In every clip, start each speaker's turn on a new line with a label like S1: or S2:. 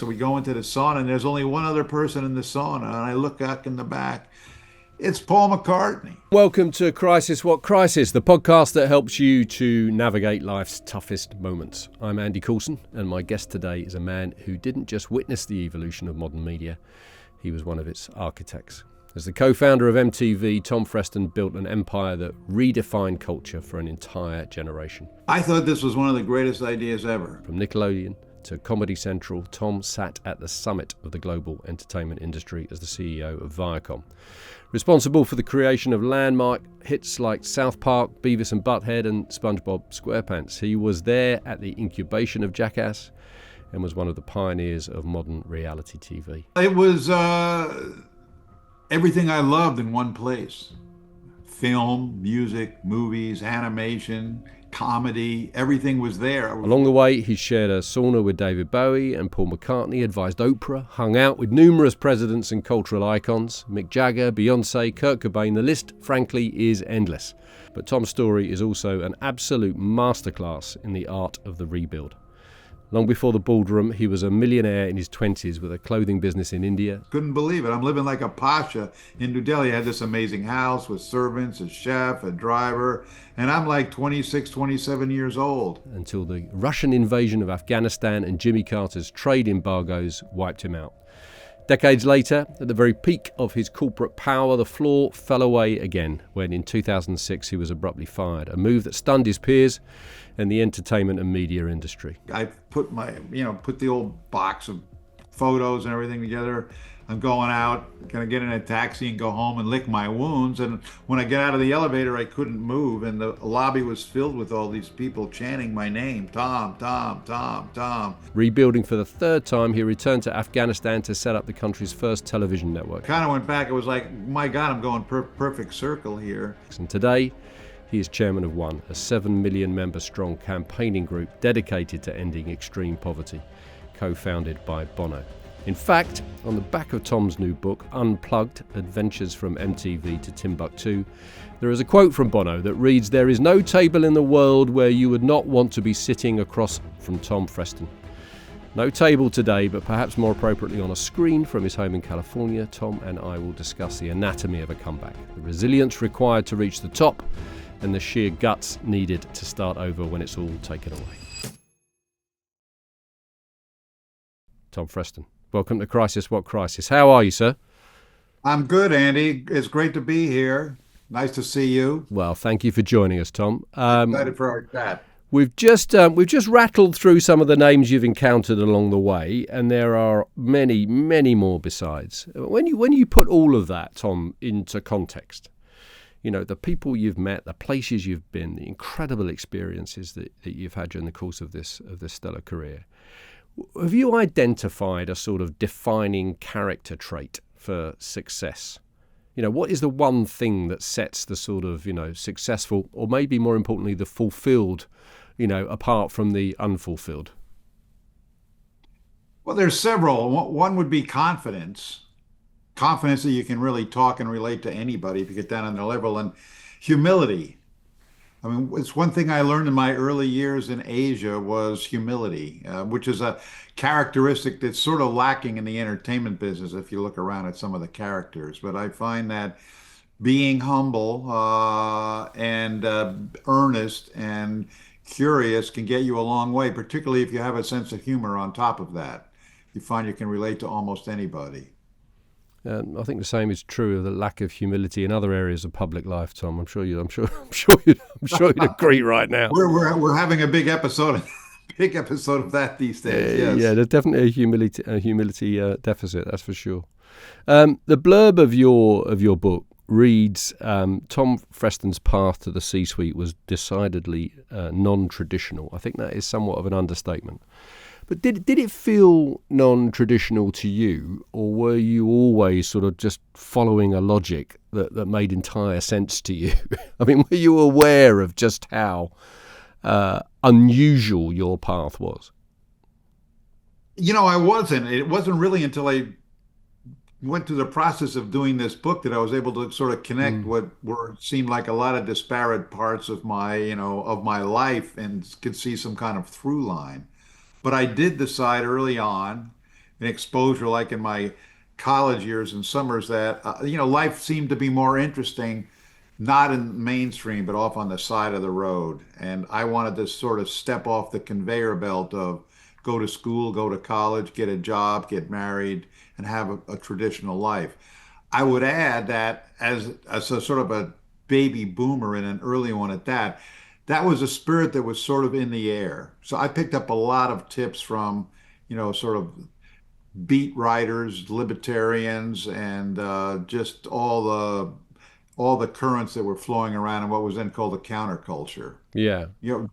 S1: So we go into the sauna, and there's only one other person in the sauna. And I look back in the back. It's Paul McCartney.
S2: Welcome to Crisis What Crisis, the podcast that helps you to navigate life's toughest moments. I'm Andy Coulson, and my guest today is a man who didn't just witness the evolution of modern media, he was one of its architects. As the co-founder of MTV, Tom Freston built an empire that redefined culture for an entire generation.
S1: I thought this was one of the greatest ideas ever.
S2: From Nickelodeon to Comedy Central, Tom sat at the summit of the global entertainment industry as the CEO of Viacom. Responsible for the creation of landmark hits like South Park, Beavis and Butthead and SpongeBob SquarePants. He was there at the incubation of Jackass and was one of the pioneers of modern reality TV.
S1: It was everything I loved in one place. Film, music, movies, animation, comedy, everything was there.
S2: Along the way, he shared a sauna with David Bowie and Paul McCartney, advised Oprah, hung out with numerous presidents and cultural icons, Mick Jagger, Beyonce, Kurt Cobain. The list, frankly, is endless. But Tom's story is also an absolute masterclass in the art of the rebuild. Long before the boardroom, he was a millionaire in his 20s with a clothing business in India.
S1: Couldn't believe it. I'm living like a pasha in New Delhi. I had this amazing house with servants, a chef, a driver, and I'm like 26, 27 years old.
S2: Until the Russian invasion of Afghanistan and Jimmy Carter's trade embargoes wiped him out. Decades later, at the very peak of his corporate power, the floor fell away again when in 2006 he was abruptly fired, a move that stunned his peers and the entertainment and media industry.
S1: I put put the old box of photos and everything together. I'm going out, gonna get in a taxi and go home and lick my wounds. And when I get out of the elevator, I couldn't move. And the lobby was filled with all these people chanting my name, Tom, Tom, Tom, Tom.
S2: Rebuilding for the third time, he returned to Afghanistan to set up the country's first television network.
S1: Kind of went back. It was like, my God, I'm going perfect circle here.
S2: And today, he is chairman of One, a 7 million member strong campaigning group dedicated to ending extreme poverty, co-founded by Bono. In fact, on the back of Tom's new book, Unplugged, Adventures from MTV to Timbuktu, there is a quote from Bono that reads, "There is no table in the world where you would not want to be sitting across from Tom Freston." No table today, but perhaps more appropriately on a screen from his home in California, Tom and I will discuss the anatomy of a comeback, the resilience required to reach the top, and the sheer guts needed to start over when it's all taken away. Tom Freston, welcome to Crisis What Crisis. How are you, sir?
S1: I'm good, Andy. It's great to be here. Nice to see you.
S2: Well, thank you for joining us, Tom.
S1: Excited for our chat.
S2: We've just rattled through some of the names you've encountered along the way, and there are many, many more besides. When you put all of that, Tom, into context, the people you've met, the places you've been, the incredible experiences that you've had during the course of this stellar career, have you identified a sort of defining character trait for success? What is the one thing that sets the sort of, successful, or maybe more importantly, the fulfilled, apart from the unfulfilled?
S1: Well, there's several. One would be confidence. Confidence that you can really talk and relate to anybody if you get down on their level, and humility. I mean, it's one thing I learned in my early years in Asia was humility, which is a characteristic that's sort of lacking in the entertainment business if you look around at some of the characters. But I find that being humble and earnest and curious can get you a long way, particularly if you have a sense of humor on top of that. You find you can relate to almost anybody.
S2: I think the same is true of the lack of humility in other areas of public life, Tom. I'm sure you'd agree right now.
S1: We're having a big episode of that these days. Yes.
S2: Yeah, there's definitely a humility deficit. That's for sure. The blurb of your book reads, Tom Freston's path to the C-suite was decidedly non-traditional. I think that is somewhat of an understatement. But did it feel non-traditional to you, or were you always sort of just following a logic that made entire sense to you? I mean, were you aware of just how unusual your path was?
S1: I wasn't. It wasn't really until I went through the process of doing this book that I was able to sort of connect what seemed like a lot of disparate parts of my life and could see some kind of through line. But I did decide early on an exposure like in my college years and summers that, life seemed to be more interesting, not in mainstream, but off on the side of the road. And I wanted to sort of step off the conveyor belt of go to school, go to college, get a job, get married, and have a traditional life. I would add that as a sort of a baby boomer and an early one at that, that was a spirit that was sort of in the air. So I picked up a lot of tips from, sort of beat writers, libertarians, and just all the currents that were flowing around in what was then called the counterculture.
S2: Yeah.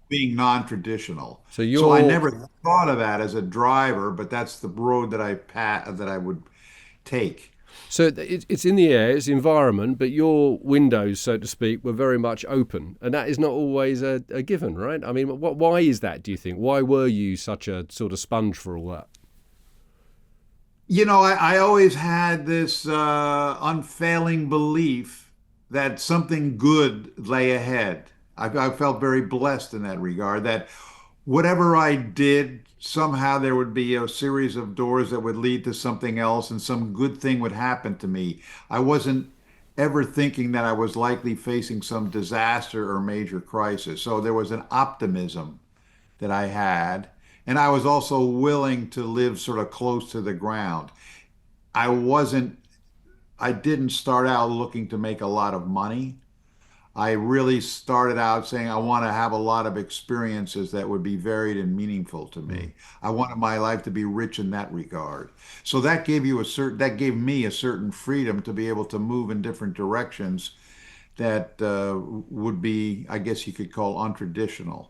S1: Being non-traditional.
S2: So
S1: So I
S2: you're
S1: never thought of that as a driver, but that's the road that I would take.
S2: it's in the air, it's environment, but your windows, so to speak, were very much open, and that is not always a given, right? I mean, why is that? Do you think? Why were you such a sort of sponge for all that?
S1: I always had this unfailing belief that something good lay ahead. I felt very blessed in that regard, that whatever I did, somehow there would be a series of doors that would lead to something else and some good thing would happen to me. I wasn't ever thinking that I was likely facing some disaster or major crisis. So there was an optimism that I had. And I was also willing to live sort of close to the ground. I wasn't, I didn't start out looking to make a lot of money. I really started out saying I want to have a lot of experiences that would be varied and meaningful to
S2: Mm.
S1: me. I wanted my life to be rich in that regard. So that gave me a certain freedom to be able to move in different directions that would be, I guess you could call untraditional.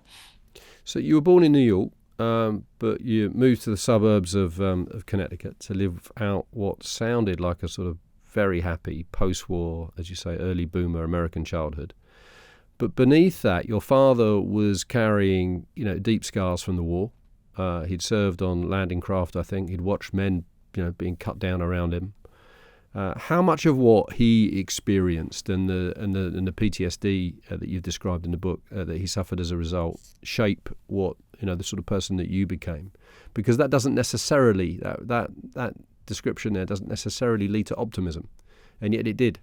S2: So you were born in New York, but you moved to the suburbs of Connecticut to live out what sounded like a sort of very happy post-war, as you say, early boomer American childhood. But beneath that, your father was carrying, deep scars from the war. He'd served on landing craft, I think. He'd watched men, being cut down around him. How much of what he experienced and the PTSD that you've described in the book that he suffered as a result shape what the sort of person that you became? Because that doesn't necessarily that description there doesn't necessarily lead to optimism, and yet it did.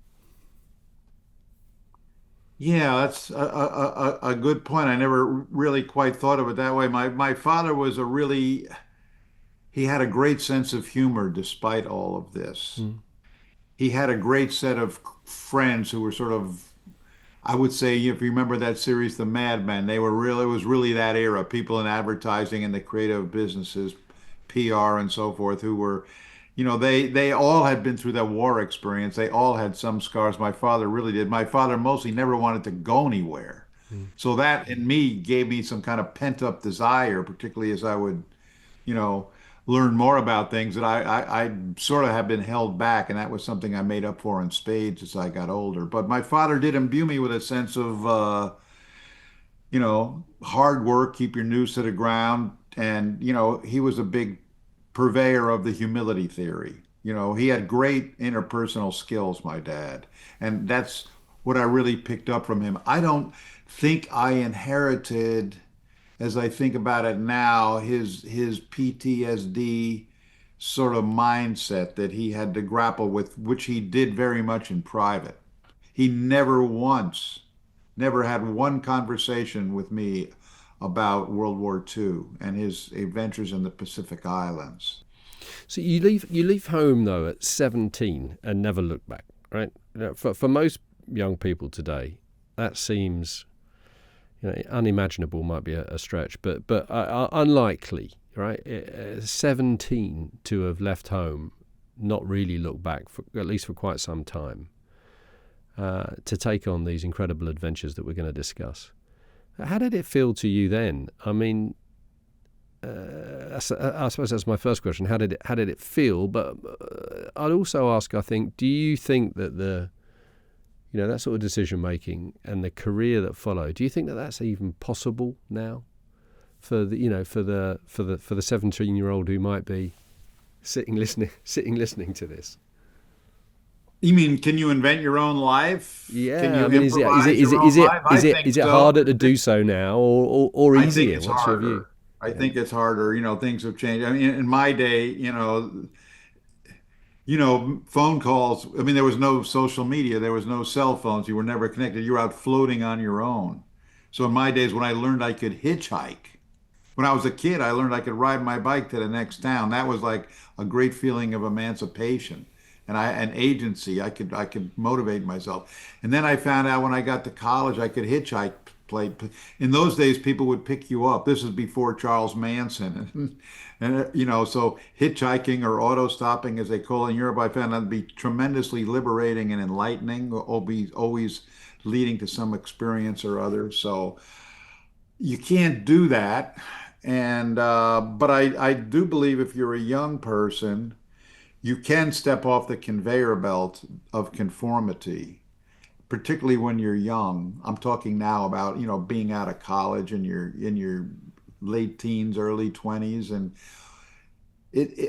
S1: Yeah, that's a good point. I never really quite thought of it that way. My father he had a great sense of humor despite all of this.
S2: Mm.
S1: He had a great set of friends who were sort of, I would say, if you remember that series, The Mad Men, it was really that era, people in advertising and the creative businesses, PR and so forth, who were, they all had been through that war experience. They all had some scars. My father really did. My father mostly never wanted to go anywhere.
S2: Mm.
S1: So that in me gave me some kind of pent up desire, particularly as I would, you know, learn more about things that I sort of have been held back, and that was something I made up for in spades as I got older. But my father did imbue me with a sense of, hard work, keep your nose to the ground, and he was a big purveyor of the humility theory. He had great interpersonal skills, my dad, and that's what I really picked up from him. I don't think I inherited, as I think about it now, his PTSD sort of mindset that he had to grapple with, which he did very much in private. He never had one conversation with me about World War II and his adventures in the Pacific Islands.
S2: So you leave home though at 17 and never look back, right? For most young people today, that seems unimaginable. Might be a stretch, but unlikely, right? 17 to have left home, not really looked back for at least for quite some time, to take on these incredible adventures that we're going to discuss. How did it feel to you then? I mean, I suppose that's my first question. How did it feel? But I'd also ask, I think, do you think that that sort of decision making and the career that followed, do you think that that's even possible now for the 17-year-old who might be sitting listening to this?
S1: You mean, can you invent your own life? Can
S2: Yeah,
S1: you
S2: I mean,
S1: improvise your own life? I think
S2: is it
S1: so.
S2: harder to do so now, or
S1: I think
S2: easier?
S1: it's
S2: What's your view?
S1: harder. I think it's harder. Things have changed. I mean, in my day, phone calls. I mean, there was no social media, there was no cell phones. You were never connected. You were out floating on your own. So in my days, when I learned I could hitchhike, when I was a kid, I learned I could ride my bike to the next town. That was like a great feeling of emancipation and agency. I could motivate myself. And then I found out when I got to college, I could hitchhike. Play. In those days, people would pick you up. This is before Charles Manson, and so hitchhiking or auto stopping, as they call it in Europe, I found that to be tremendously liberating and enlightening. Always leading to some experience or other. So you can't do that. And but I do believe if you're a young person, you can step off the conveyor belt of conformity, particularly when you're young. I'm talking now about, being out of college and you're in your late teens, early 20s. And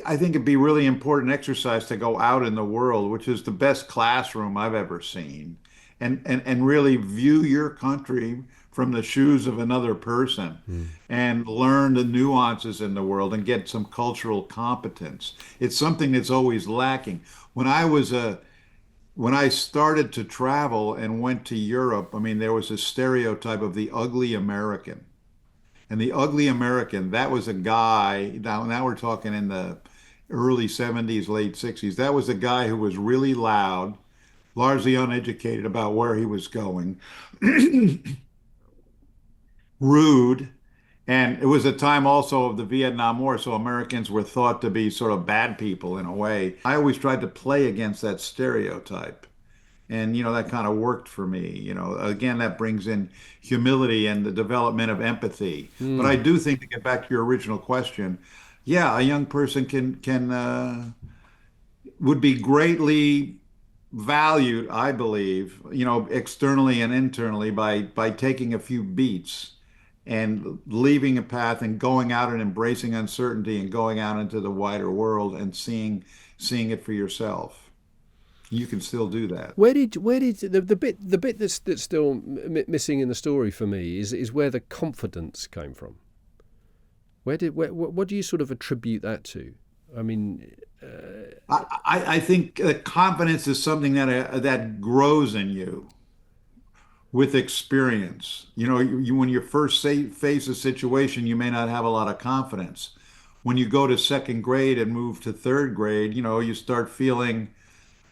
S1: I think it'd be really important exercise to go out in the world, which is the best classroom I've ever seen, and really view your country from the shoes of another person
S2: Mm.
S1: and learn the nuances in the world and get some cultural competence. It's something that's always lacking. When I started to travel and went to Europe, I mean, there was a stereotype of the ugly American. And the ugly American, that was a guy, now we're talking in the early 70s, late 60s. That was a guy who was really loud, largely uneducated about where he was going, rude. And it was a time also of the Vietnam War, so Americans were thought to be sort of bad people in a way. I always tried to play against that stereotype. And, that kind of worked for me. Again, that brings in humility and the development of empathy. But I
S2: Mm.
S1: do think, to get back to your original question, yeah, a young person can would be greatly valued, I believe, externally and internally by taking a few beats and leaving a path and going out and embracing uncertainty and going out into the wider world and seeing it for yourself. You can still do that.
S2: Where did the bit that's still missing in the story for me is where the confidence came from. What do you sort of attribute that to? I mean,
S1: I think confidence is something that grows in you with experience. When you first face a situation, you may not have a lot of confidence. When you go to second grade and move to third grade, you start feeling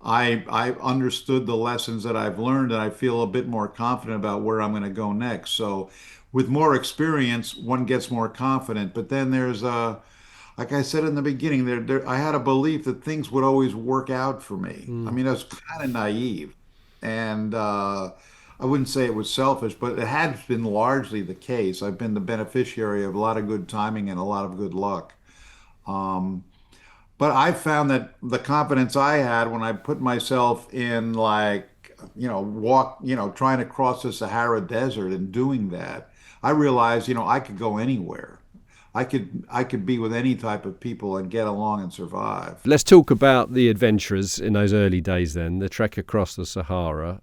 S1: I understood the lessons that I've learned, and I feel a bit more confident about where I'm going to go next. So, with more experience, one gets more confident. But then like I said in the beginning, I had a belief that things would always work out for me. I
S2: mm.
S1: mean, I was kind of naive, and I wouldn't say it was selfish, but it has been largely the case. I've been the beneficiary of a lot of good timing and a lot of good luck. Um, but I found that the confidence I had when I put myself in, like, trying to cross the Sahara Desert and doing that, I realized, I could go anywhere. I could be with any type of people and get along and survive.
S2: Let's talk about the adventurers in those early days. Then the trek across the Sahara.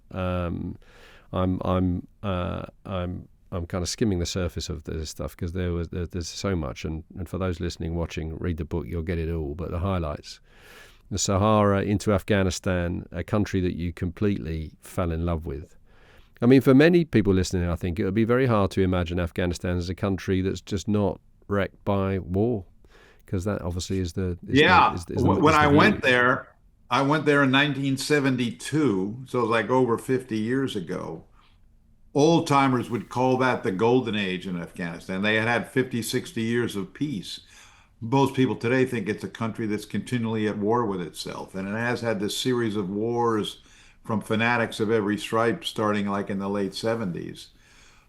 S2: I'm kind of skimming the surface of this stuff because there's so much, and for those listening, watching, read the book, you'll get it all. But the highlights: the Sahara into Afghanistan, a country that you completely fell in love with. I mean, for many people listening, I think it would be very hard to imagine Afghanistan as a country that's just not wrecked by war, because that obviously is the
S1: Yeah. When I
S2: view.
S1: I went there in 1972, so it was like over 50 years ago. Old timers would call that the golden age in Afghanistan. They had had 50, 60 years of peace. Most people today think it's a country that's continually at war with itself, and it has had this series of wars from fanatics of every stripe starting like in the late 70s.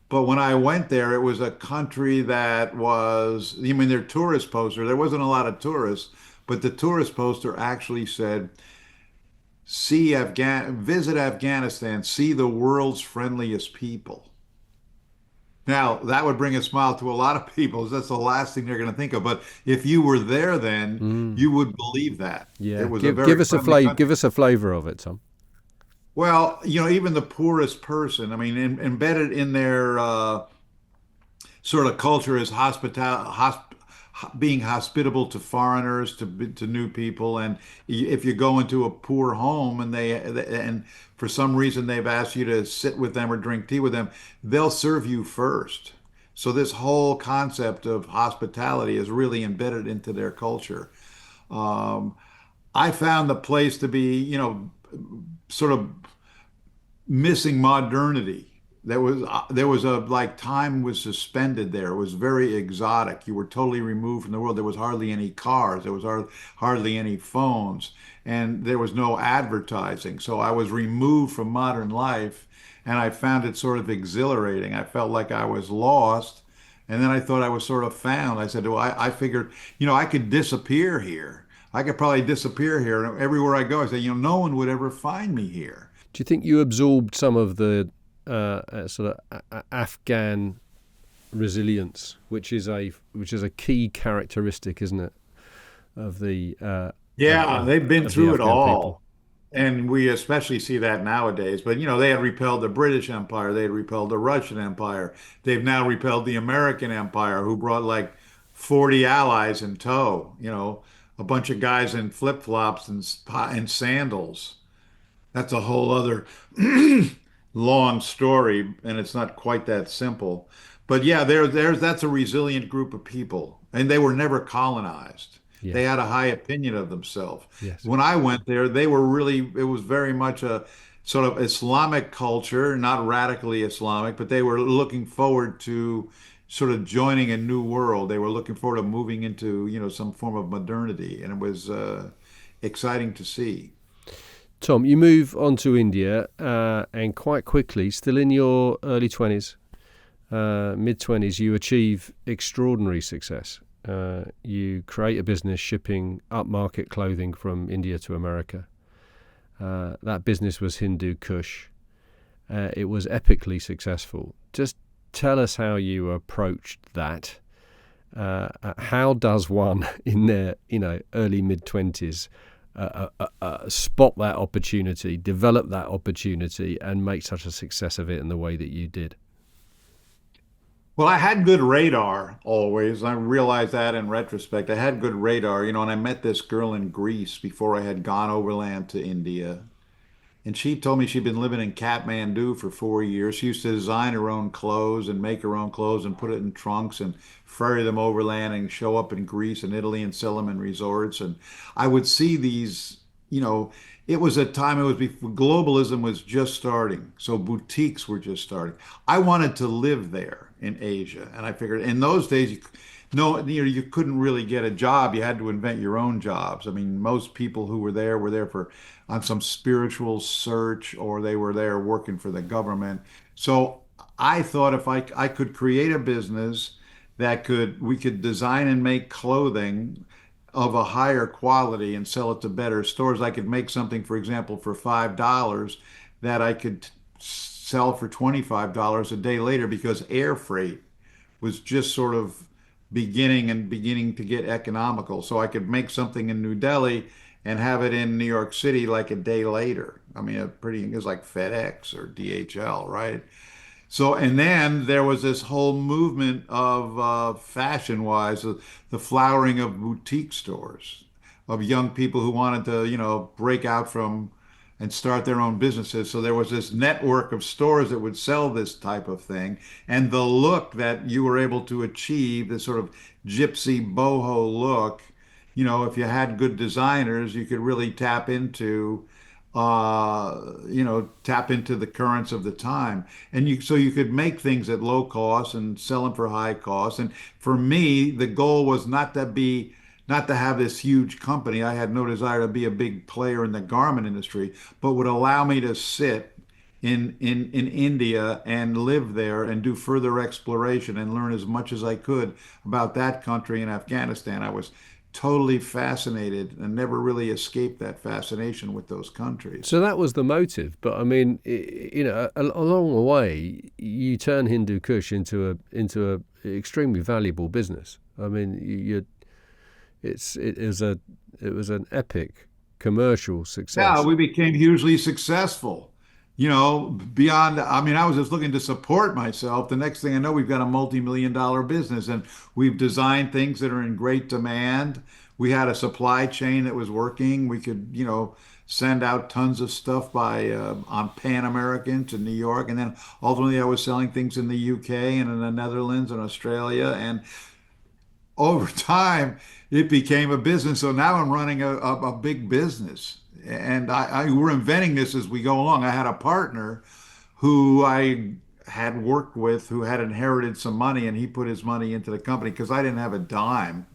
S1: But when I went there, it was a country that was, I mean, their tourist poster, there wasn't a lot of tourists, but the tourist poster actually said, visit Afghanistan, see the world's friendliest people. Now, that would bring a smile to a lot of people. That's the last thing they're going to think of. But if you were there then,
S2: Mm.
S1: you would believe that. It
S2: Yeah,
S1: was a
S2: give
S1: very
S2: give us a
S1: friendly
S2: flavor. Give
S1: country.
S2: us a flavor of it, Tom.
S1: Well, even the poorest person, I mean, embedded in their sort of culture is being hospitable to foreigners, to new people, and if you go into a poor home and and for some reason they've asked you to sit with them or drink tea with them, they'll serve you first. So this whole concept of hospitality is really embedded into their culture. Um, I found the place to be, sort of missing modernity. There was a like time was suspended there. It was very exotic. You were totally removed from the world. There was hardly any cars. There was hardly any phones, and there was no advertising. So I was removed from modern life, and I found it sort of exhilarating. I felt like I was lost, and then I thought I was sort of found. I said, well, I figured, I could disappear here. I could probably disappear here. And everywhere I go, I say, no one would ever find me here.
S2: Do you think you absorbed some of the sort of Afghan resilience, which is a key characteristic, isn't it, of the
S1: Yeah, they've been
S2: of the
S1: through it
S2: Afghan people?
S1: all. And we especially see that nowadays. But, they had repelled the British Empire, they had repelled the Russian Empire. They've now repelled the American Empire, who brought like 40 allies in tow, a bunch of guys in flip-flops and sandals. That's a whole other long story, and it's not quite that simple. But yeah, that's a resilient group of people, and they were never colonized. They
S2: Yes,
S1: had a high opinion of themselves.
S2: yes.
S1: When I went there, it was very much a sort of Islamic culture, not radically Islamic, but they were looking forward to sort of joining a new world. They were looking forward to moving into, some form of modernity, and it was exciting to see.
S2: Tom, you move on to India, and quite quickly, still in your early 20s, mid 20s, you achieve extraordinary success. You create a business shipping upmarket clothing from India to America. That business was Hindu Kush. It was epically successful. Just tell us how you approached that. How does one in their early mid 20s spot that opportunity, develop that opportunity, and make such a success of it in the way that you did?
S1: Well, I had good radar always. I realized that in retrospect. I had good radar, and I met this girl in Greece before I had gone overland to India. And she told me she'd been living in Kathmandu for 4 years. She used to design her own clothes and make her own clothes and put it in trunks and ferry them overland and show up in Greece and Italy and sell them in resorts. And I would see these, it was a time, it was before globalism was just starting. So boutiques were just starting. I wanted to live there in Asia. And I figured in those days, no, you couldn't really get a job. You had to invent your own jobs. I mean, most people who were there for on some spiritual search, or they were there working for the government. So I thought if I could create a business that we could design and make clothing of a higher quality and sell it to better stores. I could make something, for example, for $5 that I could sell for $25 a day later, because air freight was just sort of beginning to get economical. So I could make something in New Delhi and have it in New York City like a day later. I mean, it was like FedEx or DHL, right? So, and then there was this whole movement of fashion-wise, the flowering of boutique stores, of young people who wanted to, break out from and start their own businesses. So there was this network of stores that would sell this type of thing. And the look that you were able to achieve, this sort of gypsy boho look, if you had good designers, you could really tap into the currents of the time. And so you could make things at low cost and sell them for high cost. And for me, the goal was not to have this huge company. I had no desire to be a big player in the garment industry, but would allow me to sit in India and live there and do further exploration and learn as much as I could about that country and Afghanistan. I was totally fascinated and never really escaped that fascination with those countries.
S2: So that was the motive, but I mean, along the way, you turn Hindu Kush into a extremely valuable business. I mean, it was an epic commercial
S1: Yeah,
S2: success.
S1: we became hugely successful. beyond, I mean, I was just looking to support myself. The next thing I know, we've got a multi-million-dollar business and we've designed things that are in great demand. We had a supply chain that was working. We could, send out tons of stuff by on Pan American to New York. And then ultimately I was selling things in the UK and in the Netherlands and Australia. And over time, it became a business. So now I'm running a big business. And we're inventing this as we go along. I had a partner who I had worked with who had inherited some money, and he put his money into the company because I didn't have a dime.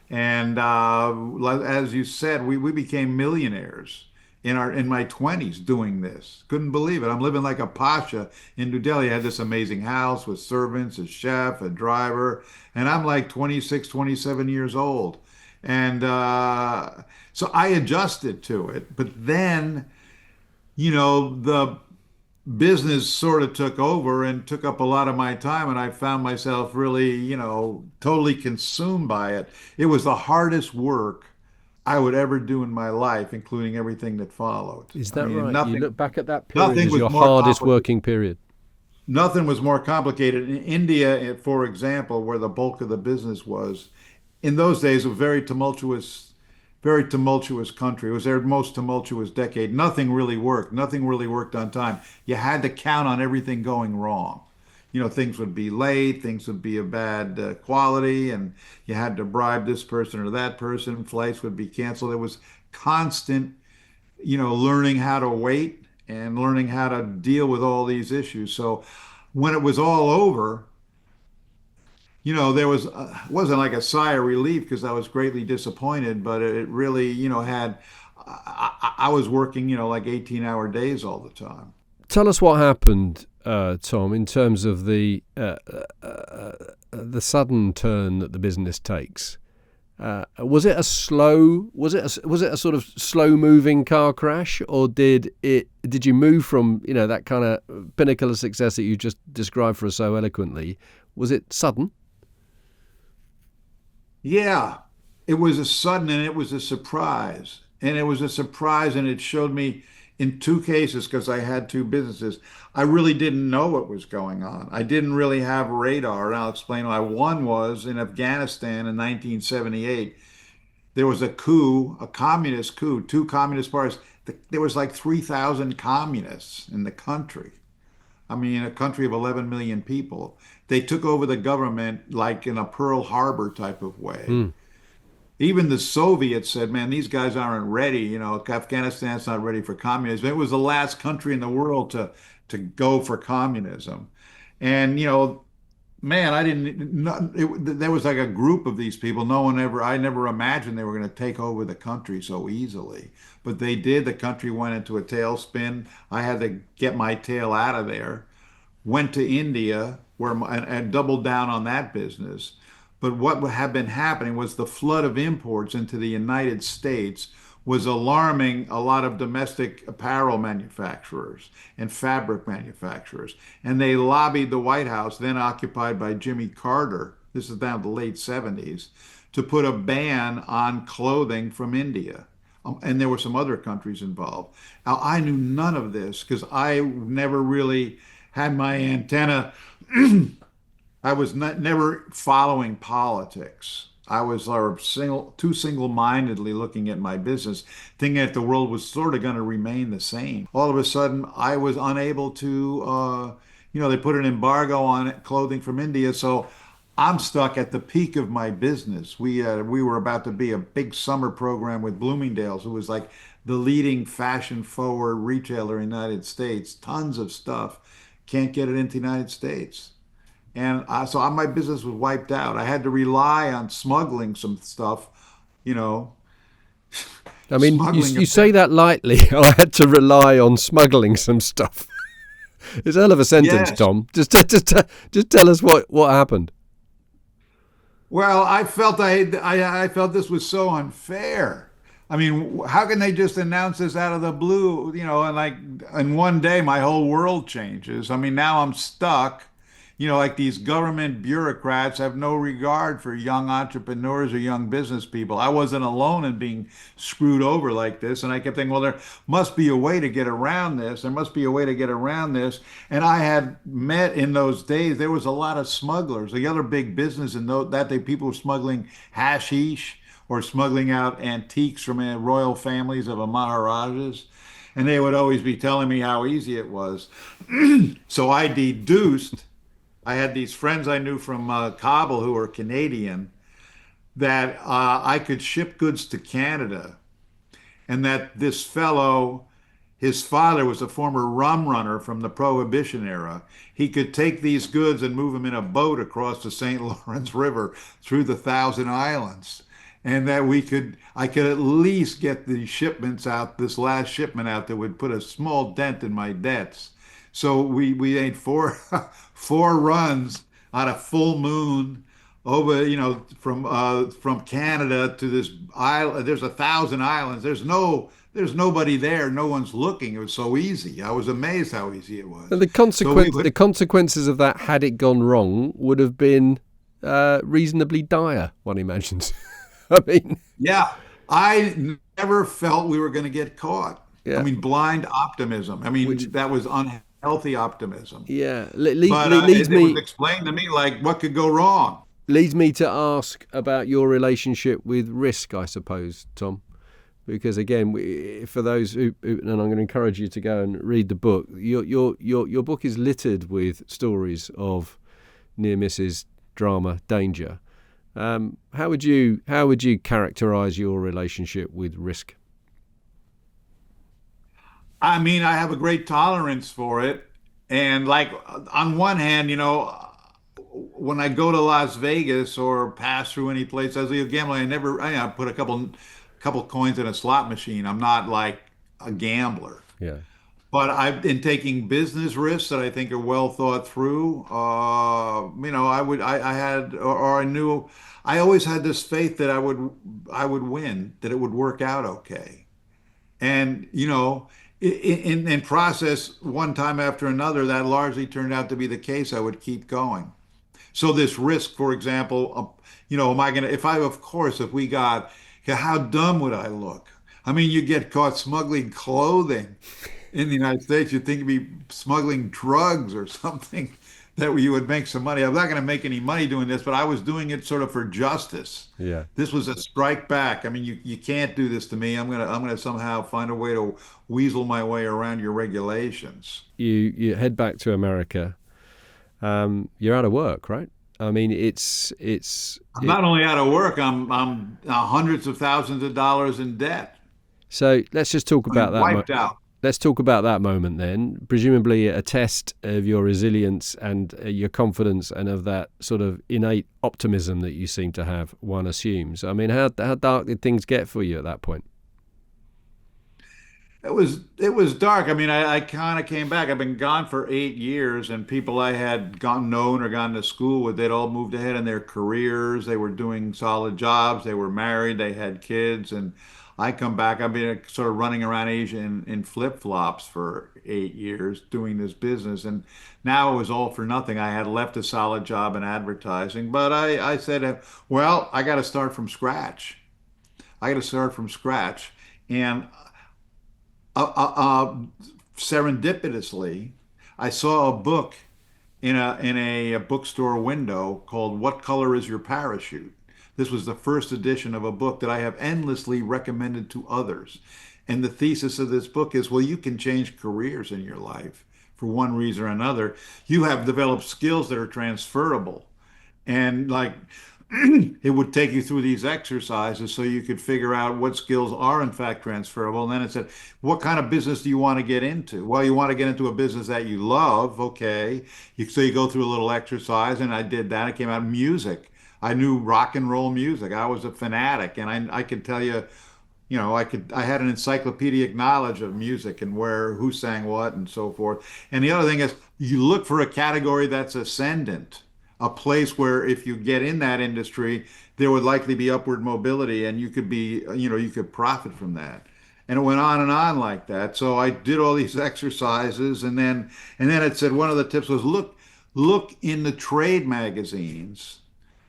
S1: And as you said, we became millionaires in my 20s doing this. Couldn't believe it. I'm living like a pasha in New Delhi. I had this amazing house with servants, a chef, a driver, and I'm like 26, 27 years old. And so I adjusted to it. But then, the business sort of took over and took up a lot of my time, and I found myself really, totally consumed by it. It was the hardest work I would ever do in my life, including everything that followed.
S2: Is
S1: I
S2: that
S1: mean,
S2: right? You
S1: nothing
S2: look back at that period
S1: nothing
S2: as
S1: was
S2: your
S1: more
S2: hardest
S1: complicated.
S2: working period.
S1: Nothing was more complicated. In India, for example, where the bulk of the business was, in those days, a very tumultuous country. It was their most tumultuous decade. Nothing really worked. Nothing really worked on time. You had to count on everything going wrong. Things would be late, things would be of bad quality, and you had to bribe this person or that person. Flights would be canceled. It was constant, learning how to wait and learning how to deal with all these issues. So when it was all over, there was wasn't like a sigh of relief because I was greatly disappointed, but it really, had I was working, like 18-hour days all the time.
S2: Tell us what happened, Tom, in terms of the sudden turn that the business takes. Was it a sort of slow moving car crash, or did you move from that kind of pinnacle of success that you just described for us so eloquently? Was it sudden?
S1: Yeah, it was a sudden and it was a surprise. And it was a surprise and it showed me in two cases, because I had two businesses, I really didn't know what was going on. I didn't really have radar, and I'll explain why. One was in Afghanistan in 1978. There was a coup, a communist coup, two communist parties. There was like 3,000 communists in the country. I mean, a country of 11 million people. They took over the government like in a Pearl Harbor type of way.
S2: Hmm.
S1: Even the Soviets said, man, these guys aren't ready. Afghanistan's not ready for communism. It was the last country in the world to go for communism. And, man, I didn't, no, there was like a group of these people. I never imagined they were going to take over the country so easily. But they did. The country went into a tailspin. I had to get my tail out of there. Went to India and doubled down on that business. But what had been happening was the flood of imports into the United States was alarming a lot of domestic apparel manufacturers and fabric manufacturers. And they lobbied the White House, then occupied by Jimmy Carter, this is down the late 70s, to put a ban on clothing from India. And there were some other countries involved. Now, I knew none of this because I never really had my antenna. I was never following politics. I was too single-mindedly looking at my business, thinking that the world was sort of going to remain the same. All of a sudden, I was unable to, they put an embargo on clothing from India, so I'm stuck at the peak of my business. We were about to be a big summer program with Bloomingdale's, who was like the leading fashion-forward retailer in the United States. Tons of stuff. Can't get it into the United States. And my business was wiped out. I had to rely on smuggling some stuff, you know,
S2: I mean,
S1: smuggling a
S2: you say
S1: bit.
S2: that lightly. I had to rely on smuggling some stuff. It's a hell of a sentence,
S1: Yes.
S2: Tom. Just tell us what happened.
S1: Well, I felt this was so unfair. I mean, how can they just announce this out of the blue, and like in one day my whole world changes. I mean, now I'm stuck. like these government bureaucrats have no regard for young entrepreneurs or young business people. I wasn't alone in being screwed over like this. And I kept thinking, well, there must be a way to get around this. There must be a way to get around this. And I had met in those days, there was a lot of smugglers. The other big business in that day, people were smuggling hashish or smuggling out antiques from royal families of the Maharajas. And they would always be telling me how easy it was. So I deduced, I had these friends I knew from Kabul who were Canadian, that I could ship goods to Canada, and that this fellow, his father was a former rum runner from the Prohibition era. He could take these goods and move them in a boat across the St. Lawrence River through the Thousand Islands. And that I could at least get the shipments out, this last shipment out that would put a small dent in my debts. So we made four runs on a full moon over, from Canada to this island. There's 1,000 islands. There's nobody there. No one's looking. It was so easy. I was amazed how easy it was.
S2: And
S1: So
S2: the consequences of that, had it gone wrong, would have been reasonably dire, one imagines. I mean,
S1: yeah, I never felt we were going to get caught. I
S2: yeah,
S1: mean, blind optimism. I mean,
S2: which,
S1: that was unhealthy optimism.
S2: yeah,
S1: But it was explained to me like what could go wrong.
S2: leads me to ask about your relationship with risk, I suppose, Tom. Because again, for those and I'm going to encourage you to go and read the book. Your book is littered with stories of near misses, drama, danger. How would you characterize your relationship with risk?
S1: I mean, I have a great tolerance for it. And like on one hand, when I go to Las Vegas or pass through any place as a gambler, I put a couple coins in a slot machine. I'm not like a gambler.
S2: Yeah.
S1: But I've been taking business risks that I think are well thought through. I had, or I knew, I always had this faith that I would win, that it would work out okay. And, in process, one time after another, that largely turned out to be the case. I would keep going. So this risk, for example, am I going to, of course, if we got, how dumb would I look? I mean, you get caught smuggling clothing in the United States, you'd think you'd be smuggling drugs or something that you would make some money. I'm not going to make any money doing this, but I was doing it sort of for justice.
S2: Yeah.
S1: This was a strike back. I mean, you can't do this to me. I'm gonna somehow find a way to weasel my way around your regulations.
S2: You head back to America. You're out of work, right? I mean,
S1: I'm not only out of work, I'm hundreds of thousands of dollars in debt.
S2: So let's just talk about
S1: I'm
S2: that.
S1: wiped out.
S2: Let's talk about that moment then. Presumably a test of your resilience and your confidence and of that sort of innate optimism that you seem to have, one assumes. I mean, how dark did things get for you at that point?
S1: It was dark. I mean, I kind of came back. I've been gone for 8 years, and people I had known or gone to school with, they'd all moved ahead in their careers. They were doing solid jobs. They were married. They had kids, and I come back. I've been sort of running around Asia in flip-flops for 8 years doing this business, and now it was all for nothing. I had left a solid job in advertising, but I said, well, I got to start from scratch. I got to start from scratch, and serendipitously, I saw a book in a bookstore window called "What Color Is Your Parachute?" This was the first edition of a book that I have endlessly recommended to others. And the thesis of this book is, well, you can change careers in your life for one reason or another. You have developed skills that are transferable. And like it would take you through these exercises so you could figure out what skills are in fact transferable. And then it said, what kind of business do you want to get into? Well, you want to get into a business that you love. Okay. So you go through a little exercise, and I did that. It came out music. I knew rock and roll music. I was a fanatic, and I could tell you, I had an encyclopedic knowledge of music and who sang what and so forth. And the other thing is, you look for a category that's ascendant, a place where if you get in that industry, there would likely be upward mobility, and you could profit from that. And it went on and on like that. So I did all these exercises, and then it said one of the tips was, look in the trade magazines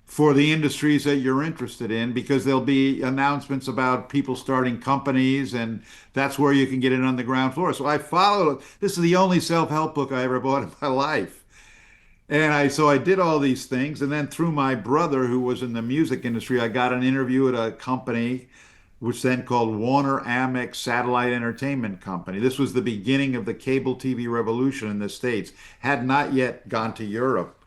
S1: for the industries that you're interested in because there'll be announcements about people starting companies, and that's where you can get it on the ground floor. So I followed. This is the only self-help book I ever bought in my life. And I did all these things, and then through my brother, who was in the music industry, I got an interview at a company, which then called Warner Amex Satellite Entertainment Company. This was the beginning of the cable TV revolution in the States. Had not yet gone to Europe,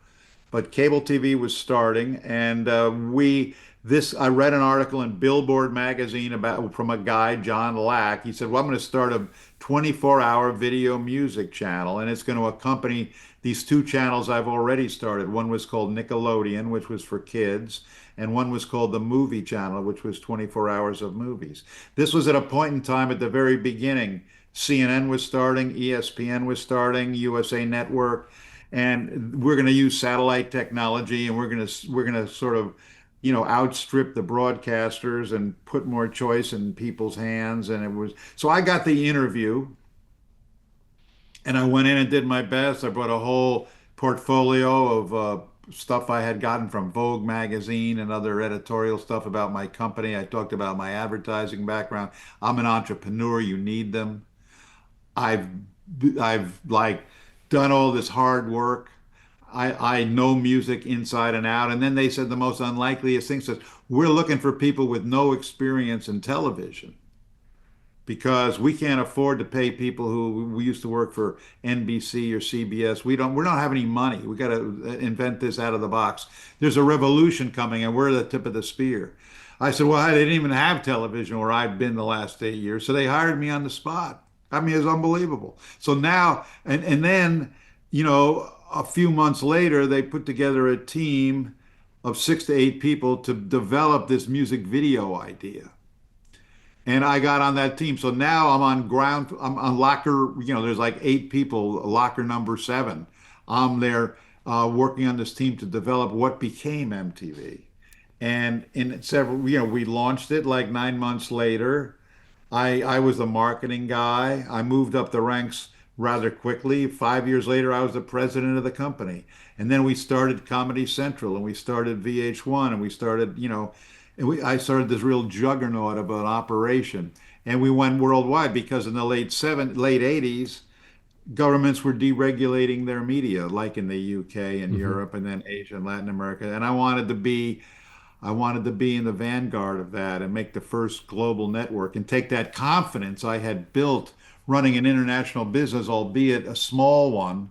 S1: but cable TV was starting, and I read an article in Billboard magazine about from a guy, John Lack. He said, "Well, I'm going to start a 24-hour video music channel, and it's going to accompany these two channels I've already started. One was called Nickelodeon, which was for kids, and one was called the Movie Channel, which was 24 hours of movies." This was at a point in time at the very beginning. CNN was starting, ESPN was starting, USA Network, and we're going to use satellite technology, and we're going to sort of, outstrip the broadcasters and put more choice in people's hands. And it was so I got the interview, and I went in and did my best. I brought a whole portfolio of stuff I had gotten from Vogue magazine and other editorial stuff about my company. I talked about my advertising background. I'm an entrepreneur. You need them. I've I've like done all this hard work. I know music inside and out. And then they said the most unlikeliest thing says, we're looking for people with no experience in television because we can't afford to pay people who we used to work for NBC or CBS. We don't have any money. We got to invent this out of the box. There's a revolution coming and we're the tip of the spear. I said, well, they didn't even have television where I've been the last 8 years. So they hired me on the spot. I mean, it's unbelievable. So now, and then, a few months later, they put together a team of 6 to 8 people to develop this music video idea. And I got on that team. So now I'm on locker, there's like 8 people, locker number 7. I'm there working on this team to develop what became MTV. And in several, we launched it like 9 months later. I was the marketing guy. I moved up the ranks rather quickly. 5 years later, I was the president of the company. And then we started Comedy Central and we started VH1 and we started, I started this real juggernaut of an operation. And we went worldwide because in the late 80s, governments were deregulating their media, like in the UK and Europe and then Asia and Latin America. And I wanted to be in the vanguard of that and make the first global network and take that confidence I had built running an international business, albeit a small one.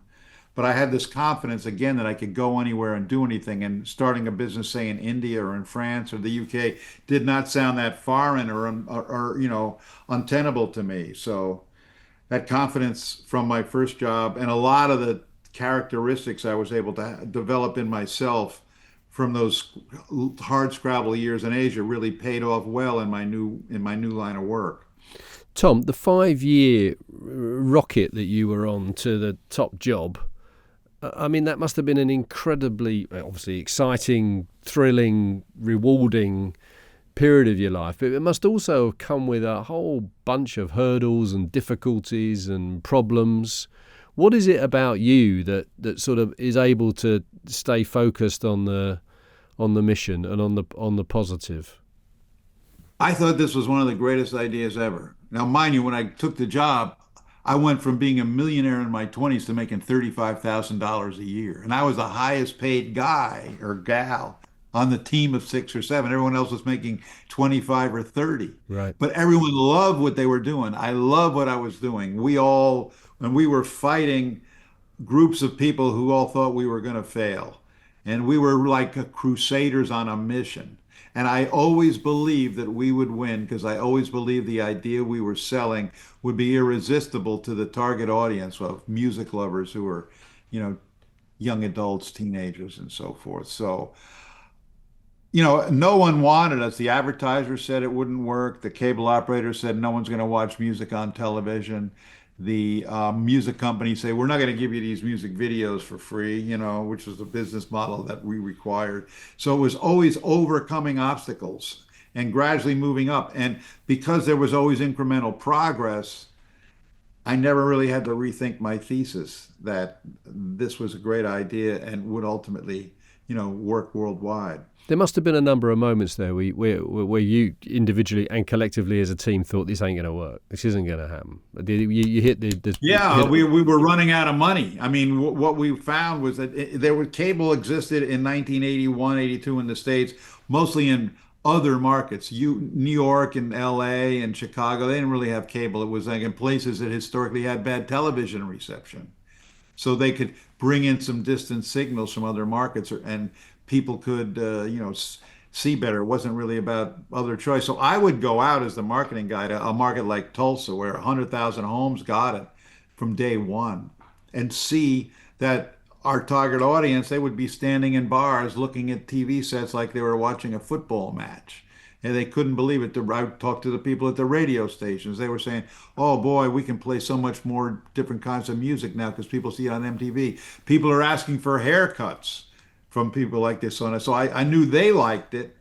S1: But I had this confidence again that I could go anywhere and do anything. And starting a business, say in India or in France or the UK, did not sound that foreign or untenable to me. So that confidence from my first job and a lot of the characteristics I was able to develop in myself from those hard scrabble years in Asia really paid off well in my new line of work.
S2: Tom, the 5-year rocket that you were on to the top job, I mean, that must have been an incredibly, obviously, exciting, thrilling, rewarding period of your life. But it must also have come with a whole bunch of hurdles and difficulties and problems. What is it about you that sort of is able to stay focused on the mission and on the positive?
S1: I thought this was one of the greatest ideas ever. Now, mind you, when I took the job, I went from being a millionaire in my 20s to making $35,000 a year. And I was the highest paid guy or gal on the team of 6 or 7. Everyone else was making 25 or 30.
S2: Right.
S1: But everyone loved what they were doing. I loved what I was doing. When we were fighting groups of people who all thought we were going to fail. And we were like crusaders on a mission. And I always believed that we would win because I always believed the idea we were selling would be irresistible to the target audience of music lovers who were, young adults, teenagers, and so forth. So, no one wanted us. The advertisers said it wouldn't work. The cable operator said no one's going to watch music on television. The music companies say, we're not going to give you these music videos for free, which was the business model that we required. So it was always overcoming obstacles and gradually moving up. And because there was always incremental progress, I never really had to rethink my thesis that this was a great idea and would ultimately, work worldwide.
S2: There must have been a number of moments there where you individually and collectively as a team thought this ain't going to work. This isn't going to happen. You hit you
S1: Yeah,
S2: hit
S1: we were running out of money. I mean, what we found was that there was cable existed in 1981, 82 in the States, mostly in other markets. New York and LA and Chicago, they didn't really have cable. It was like in places that historically had bad television reception. So they could bring in some distant signals from other markets, and people could, see better. It wasn't really about other choice. So I would go out as the marketing guy to a market like Tulsa, where 100,000 homes got it from day one, and see that our target audience, they would be standing in bars looking at TV sets like they were watching a football match. And they couldn't believe it. I talked to the people at the radio stations. They were saying, "Oh boy, we can play so much more different kinds of music now because people see it on MTV." People are asking for haircuts from people like this on it. So I knew they liked it.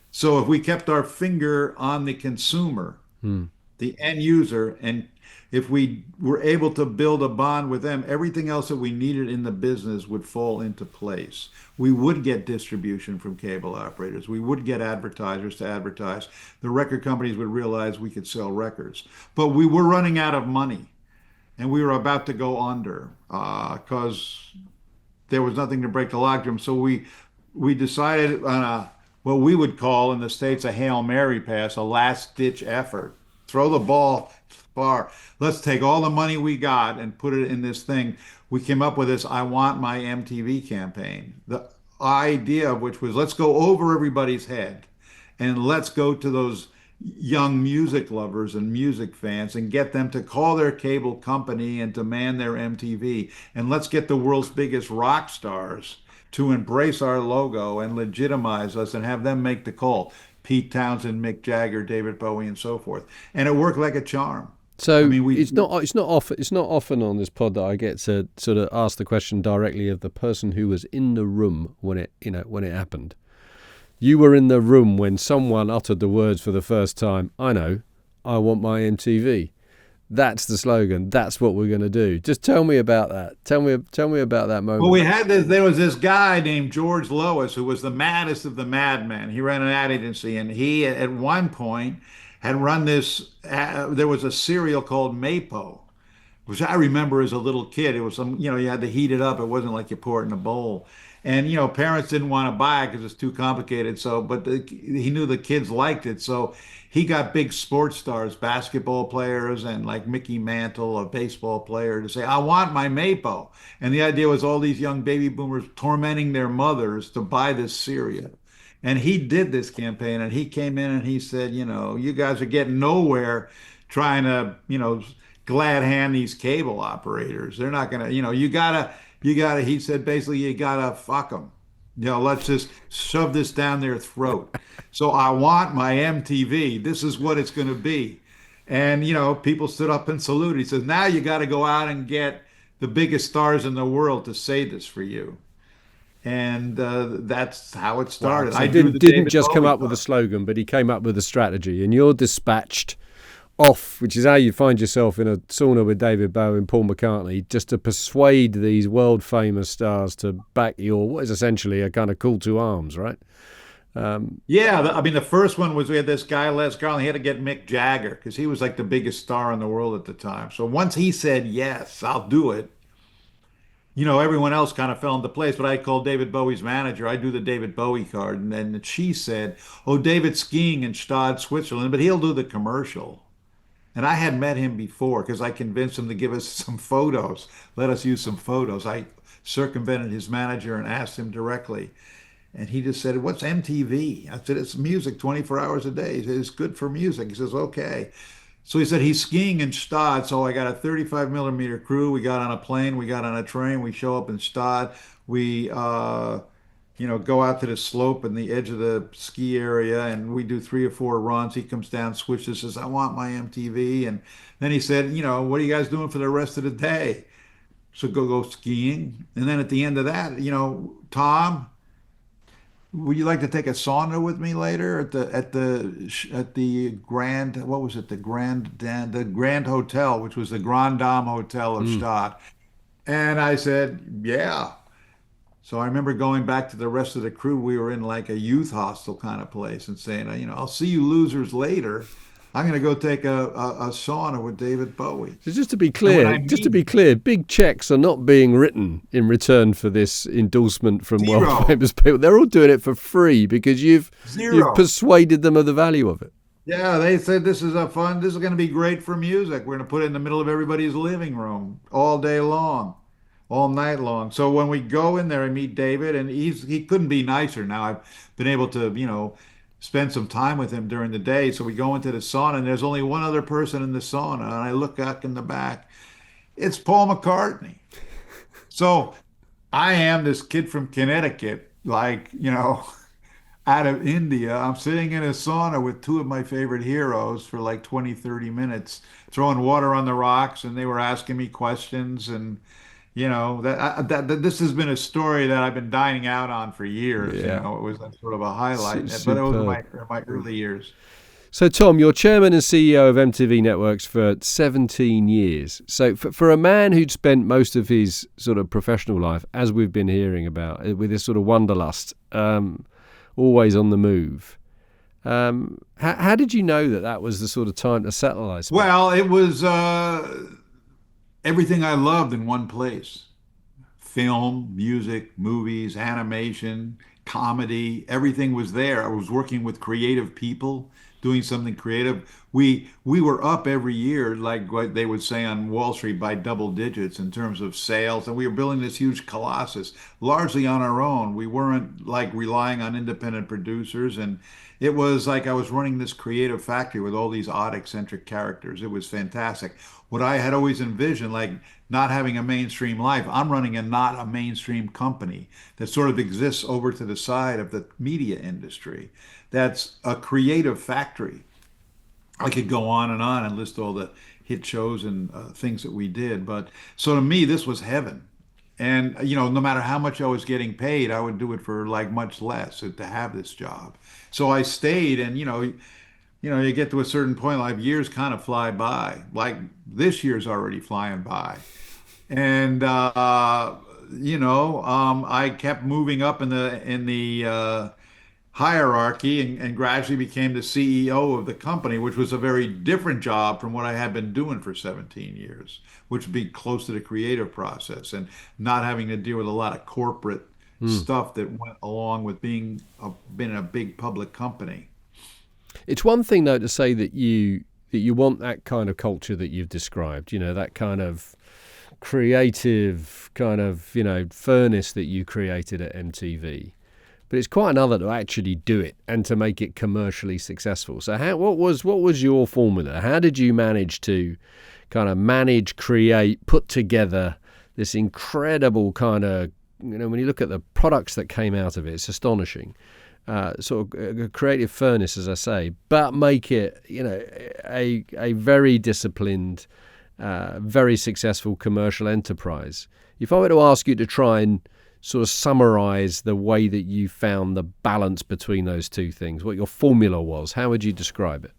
S1: So if we kept our finger on the consumer,
S2: Hmm.
S1: the end user, and if we were able to build a bond with them, everything else that we needed in the business would fall into place. We would get distribution from cable operators. We would get advertisers to advertise. The record companies would realize we could sell records. But we were running out of money and we were about to go under because there was nothing to break the logjam. So we decided on what we would call in the States a Hail Mary pass, a last ditch effort. Throw the ball far. Let's take all the money we got and put it in this thing. We came up with this I Want My MTV campaign. The idea of which was let's go over everybody's head and let's go to those young music lovers and music fans and get them to call their cable company and demand their MTV. And let's get the world's biggest rock stars to embrace our logo and legitimize us and have them make the call. Pete Townsend, Mick Jagger, David Bowie, and so forth. And it worked like a charm. I
S2: So
S1: mean,
S2: it's not often on this pod that I get to sort of ask the question directly of the person who was in the room when it happened. You were in the room when someone uttered the words for the first time. I know, I want my MTV. That's the slogan. That's what we're going to do. Just tell me about that. Tell me about that
S1: well,
S2: moment.
S1: we had this. There was this guy named George Lois who was the maddest of the madmen. He ran an ad agency, and he, at one point, had run this. There was a cereal called Mapo, which I remember as a little kid. It was some, you had to heat it up. It wasn't like you pour it in a bowl. And, parents didn't want to buy it because it's too complicated. So, but he knew the kids liked it. So he got big sports stars, basketball players, and like Mickey Mantle, a baseball player, to say, I want my Mapo. And the idea was all these young baby boomers tormenting their mothers to buy this cereal. And he did this campaign and he came in and he said, you guys are getting nowhere trying to, glad hand these cable operators. They're not gonna, he said basically you gotta fuck them. Let's just shove this down their throat. So I want my MTV. This is what it's gonna be. And people stood up and saluted. He says, now you got to go out and get the biggest stars in the world to say this for you. And that's how it
S2: Wow.
S1: started.
S2: So
S1: I do the
S2: didn't
S1: David
S2: just come
S1: Bowie
S2: up with a
S1: part.
S2: slogan, but he came up with a strategy, and you're dispatched off, which is how you find yourself in a sauna with David Bowie and Paul McCartney, just to persuade these world famous stars to back your what is essentially a kind of call to arms, right?
S1: Yeah, I mean, the first one was we had this guy, Les Garland. He had to get Mick Jagger because he was like the biggest star in the world at the time. So once he said, yes, I'll do it, everyone else kind of fell into place. But I called David Bowie's manager. I do the David Bowie card. And then she said, oh, David's skiing in Stade, Switzerland, but he'll do the commercial. And I had met him before because I convinced him to give us some photos, let us use some photos. I circumvented his manager and asked him directly. And he just said, what's MTV? I said, it's music 24 hours a day. He said, it's good for music. He says, okay. So he said, he's skiing in Stade. So I got a 35 millimeter crew. We got on a plane. We got on a train. We show up in Stade. We, go out to the slope and the edge of the ski area and we do 3 or 4 runs. He comes down, switches, says, I want my MTV. And then he said, what are you guys doing for the rest of the day? So go skiing. And then at the end of that, Tom, Would you like to take a sauna with me later at the Grand, what was it? The Grand Hotel, which was the Grand Dame Hotel of
S2: Mm.
S1: Stadt. And I said, yeah. So I remember going back to the rest of the crew. We were in like a youth hostel kind of place and saying, I'll see you losers later. I'm going to go take a sauna with David Bowie.
S2: So just to be
S1: And when
S2: clear,
S1: I
S2: just to
S1: mean
S2: be clear, big checks are not being written in return for this endorsement from world
S1: zero,
S2: famous people. They're all doing it for free because you've
S1: zero.
S2: persuaded them of the value of it.
S1: Yeah, they said this is going to be great for music. We're going to put it in the middle of everybody's living room all day long, all night long. So when we go in there and meet David, and he couldn't be nicer now. I've been able to, spend some time with him during the day. So we go into the sauna, and there's only one other person in the sauna, and I look back in the back. It's Paul McCartney. So I am this kid from Connecticut, like, out of India. I'm sitting in a sauna with two of my favorite heroes for like 20, 30 minutes, throwing water on the rocks, and they were asking me questions. And, this has been a story that I've been dining out on for years.
S2: Yeah,
S1: It was a sort of a highlight, but it was
S2: superb.
S1: my early years.
S2: So, Tom, you're chairman and CEO of MTV Networks for 17 years. So, for a man who'd spent most of his sort of professional life, as we've been hearing about, with this sort of wanderlust, always on the move, how did you know that that was the sort of time to settle, I suppose?
S1: Well, it was everything I loved in one place. Film, music, movies, animation, comedy, everything was there. I was working with creative people, doing something creative. We were up every year, like what they would say on Wall Street, by double digits in terms of sales, and we were building this huge colossus largely on our own. We weren't like relying on independent producers, and it was like I was running this creative factory with all these odd, eccentric characters. It was fantastic. What I had always envisioned, like not having a mainstream life, I'm running a not a mainstream company that sort of exists over to the side of the media industry. That's a creative factory. I could go on and list all the hit shows and things that we did. But so to me, this was heaven. And, no matter how much I was getting paid, I would do it for like much less to have this job. So I stayed, and, you get to a certain point, like years kind of fly by. Like this year's already flying by. And, I kept moving up in the hierarchy, and gradually became the CEO of the company, which was a very different job from what I had been doing for 17 years, which would be close to the creative process and not having to deal with a lot of corporate
S2: Hmm.
S1: stuff that went along with being a big public company.
S2: It's one thing, though, to say that you want that kind of culture that you've described. That kind of creative kind of furnace that you created at MTV. But it's quite another to actually do it and to make it commercially successful. So what was your formula? How did you manage to kind of manage, create, put together this incredible kind of, when you look at the products that came out of it, it's astonishing. Sort of a creative furnace, as I say, but make it, a very disciplined, very successful commercial enterprise. If I were to ask you to try and sort of summarize the way that you found the balance between those two things, what your formula was, how would you describe it?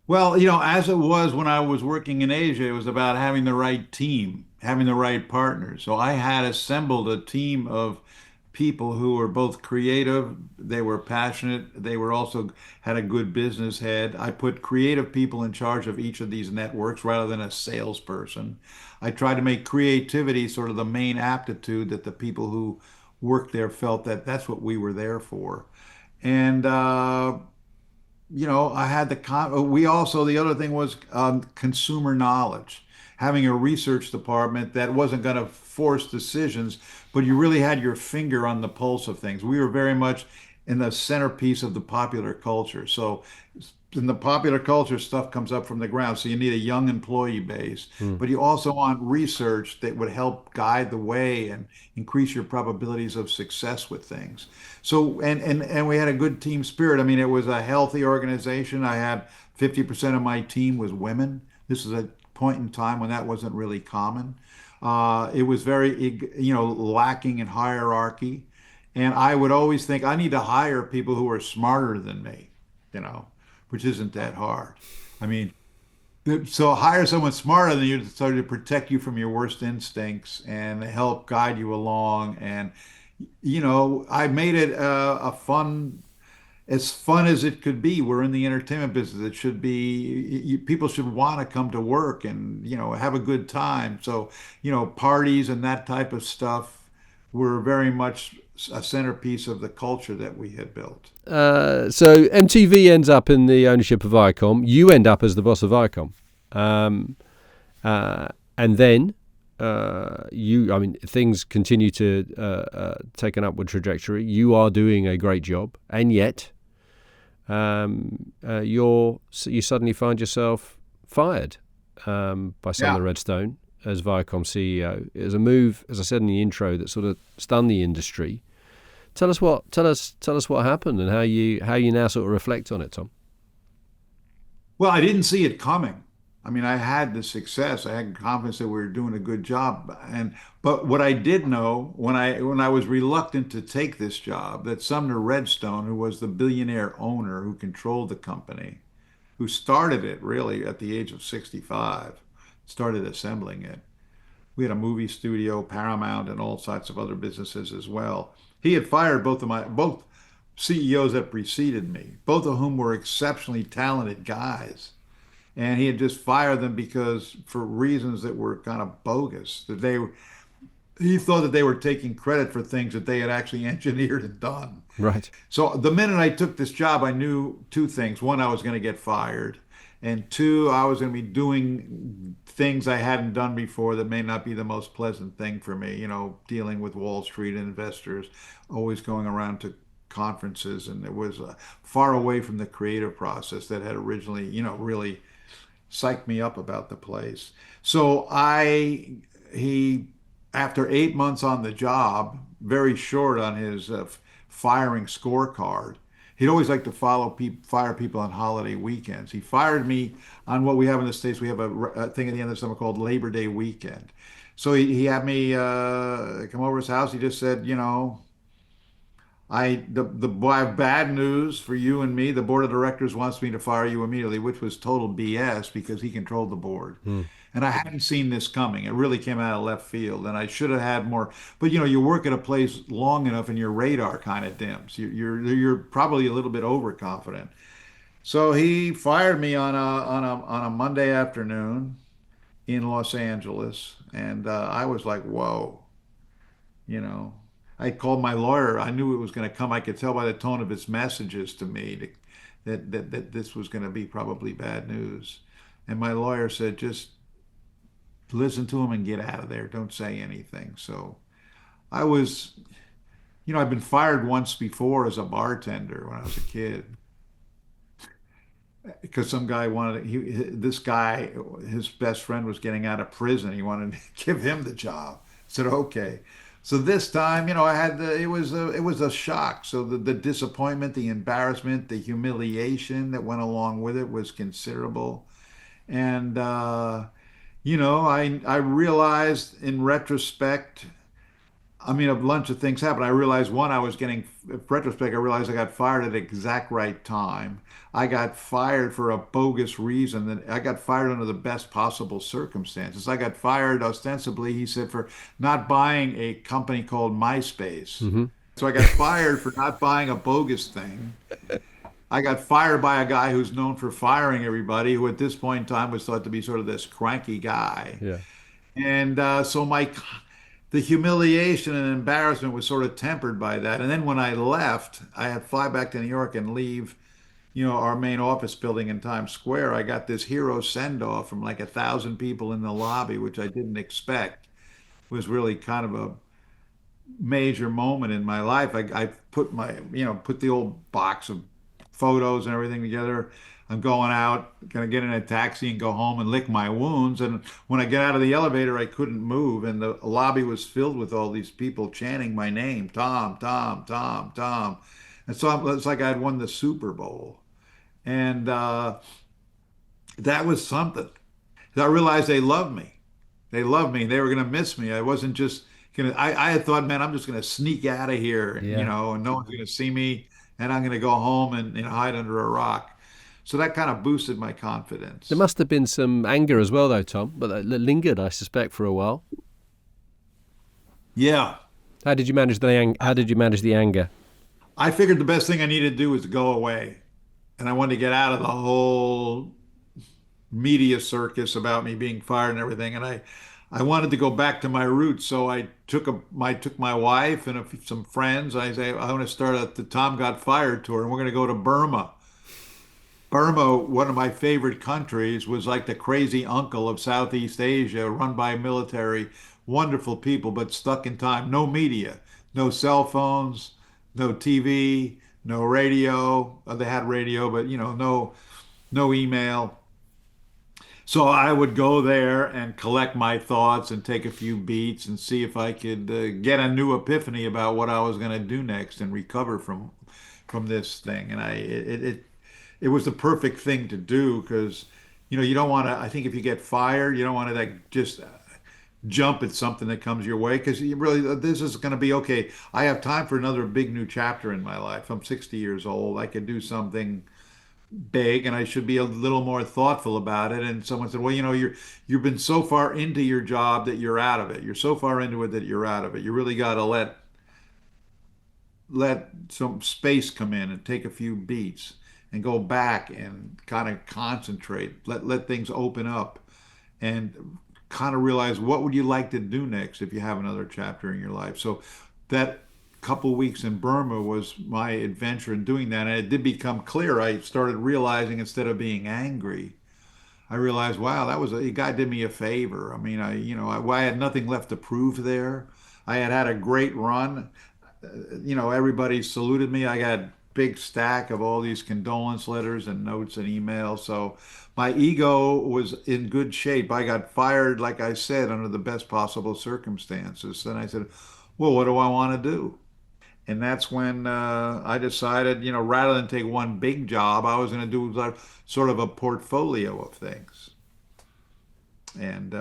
S1: Well, as it was when I was working in Asia, it was about having the right team, having the right partners. So I had assembled a team of people who were both creative, they were passionate, they were also had a good business head. I put creative people in charge of each of these networks rather than a salesperson. I tried to make creativity sort of the main aptitude that the people who worked there felt that that's what we were there for. And I had we also, the other thing was consumer knowledge, having a research department that wasn't going to force decisions, but you really had your finger on the pulse of things. We were very much in the centerpiece of the popular culture. So in the popular culture, stuff comes up from the ground. So you need a young employee base,
S2: Hmm.
S1: but you also want research that would help guide the way and increase your probabilities of success with things. So and we had a good team spirit. I mean, it was a healthy organization. I had 50% of my team was women. This is a point in time when that wasn't really common. It was very, lacking in hierarchy. And I would always think I need to hire people who are smarter than me, you know, which isn't that hard. I mean, so hire someone smarter than you to protect you from your worst instincts and help guide you along. And, I made it as fun as it could be. We're in the entertainment business. It should be, people should want to come to work and, have a good time. So, parties and that type of stuff were very much a centerpiece of the culture that we had built.
S2: So MTV ends up in the ownership of Viacom. You end up as the boss of Viacom. Um, and then things continue to take an upward trajectory. You are doing a great job. And yet, you suddenly find yourself fired by Sumner
S1: Yeah.
S2: Redstone as Viacom CEO. It was a move, as I said in the intro, that sort of stunned the industry. Tell us what happened and how you now sort of reflect on it, Tom.
S1: Well, I didn't see it coming. I mean, I had the success. I had confidence that we were doing a good job. But what I did know when I was reluctant to take this job, that Sumner Redstone, who was the billionaire owner who controlled the company, who started it really at the age of 65, started assembling it. We had a movie studio, Paramount, and all sorts of other businesses as well. He had fired both CEOs that preceded me, both of whom were exceptionally talented guys. And he had just fired them because for reasons that were kind of bogus, that he thought that they were taking credit for things that they had actually engineered and done.
S2: Right.
S1: So the minute I took this job, I knew two things. One, I was going to get fired. And two, I was going to be doing things I hadn't done before that may not be the most pleasant thing for me, dealing with Wall Street investors, always going around to conferences. And it was far away from the creative process that had originally, really psyched me up about the place. So he, after 8 months on the job, very short on his firing scorecard. He'd always like to fire people on holiday weekends. He fired me on what we have in the States. We have a thing at the end of summer called Labor Day weekend. So he had me come over his house. He just said, I have bad news for you and me. The board of directors wants me to fire you immediately, which was total BS because he controlled the board.
S2: Hmm.
S1: And I hadn't seen this coming. It really came out of left field, and I should have had more. But you work at a place long enough, and your radar kind of dims. You're probably a little bit overconfident. So he fired me on a Monday afternoon in Los Angeles, and I was like, whoa, you know. I called my lawyer. I knew it was going to come. I could tell by the tone of his messages to me that this was going to be probably bad news. And my lawyer said, just listen to him and get out of there. Don't say anything. So I was, I'd been fired once before as a bartender when I was a kid because some guy this guy, his best friend was getting out of prison. He wanted to give him the job. I said, okay. So this time, I had it was a shock. So the disappointment, the embarrassment, the humiliation that went along with it was considerable. And I realized in retrospect, I mean, a bunch of things happened. I realized one, in retrospect, I realized I got fired at the exact right time. I got fired for a bogus reason. That I got fired under the best possible circumstances. I got fired ostensibly, he said, for not buying a company called MySpace.
S2: Mm-hmm.
S1: So I got fired for not buying a bogus thing. I got fired by a guy who's known for firing everybody, who at this point in time was thought to be sort of this cranky guy.
S2: Yeah.
S1: And so the humiliation and embarrassment was sort of tempered by that. And then when I left, I had to fly back to New York and leave, our main office building in Times Square. I got this hero send off from like 1,000 people in the lobby, which I didn't expect. It was really kind of a major moment in my life. I put the old box of photos and everything together. I'm going out, gonna get in a taxi and go home and lick my wounds. And when I get out of the elevator, I couldn't move, and the lobby was filled with all these people chanting my name, Tom, Tom, Tom, Tom. And so it's like I'd won the Super Bowl, and that was something. I realized they loved me. They loved me. They were gonna miss me. I wasn't just I had thought, man, I'm just gonna sneak out of here,
S2: Yeah.
S1: and no one's gonna see me, and I'm gonna go home and hide under a rock. So that kind of boosted my
S2: There
S1: confidence.
S2: must have been some anger as well, though, Tom, but that lingered, I suspect, for a while.
S1: Yeah,
S2: How did you manage the anger?
S1: I figured the best thing I needed to do was to go away, and I wanted to get out of the whole media circus about me being fired and everything. And I wanted to go back to my roots. So I took my wife and some friends. I say, I want to start the Tom Got Fired tour, and we're going to go to Burma. Burma, one of my favorite countries, was like the crazy uncle of Southeast Asia, run by military, wonderful people, but stuck in time. No media, no cell phones, no TV, no radio. They had radio, but no email. So I would go there and collect my thoughts and take a few beats and see if I could get a new epiphany about what I was going to do next and recover from this thing. And it was the perfect thing to do because you don't want to. I think if you get fired, you don't want to like just jump at something that comes your way because you really this is going to be okay. I have time for another big new chapter in my life. I'm 60 years old. I could do something big and I should be a little more thoughtful about it. And someone said, well, you've been so far into your job that you're out of it. You're so far into it that you're out of it. You really got to let some space come in and take a few beats and go back and kind of concentrate. Let things open up and kind of realize what would you like to do next if you have another chapter in your life. So that couple weeks in Burma was my adventure in doing that. And it did become clear. I started realizing instead of being angry, I realized, wow, that was a guy did me a favor. I mean, I had nothing left to prove there. I had had a great run. Everybody saluted me. I got a big stack of all these condolence letters and notes and emails. So my ego was in good shape. I got fired, like I said, under the best possible circumstances. And I said, well, what do I want to do? And that's when I decided, rather than take one big job, I was going to do like sort of a portfolio of things. And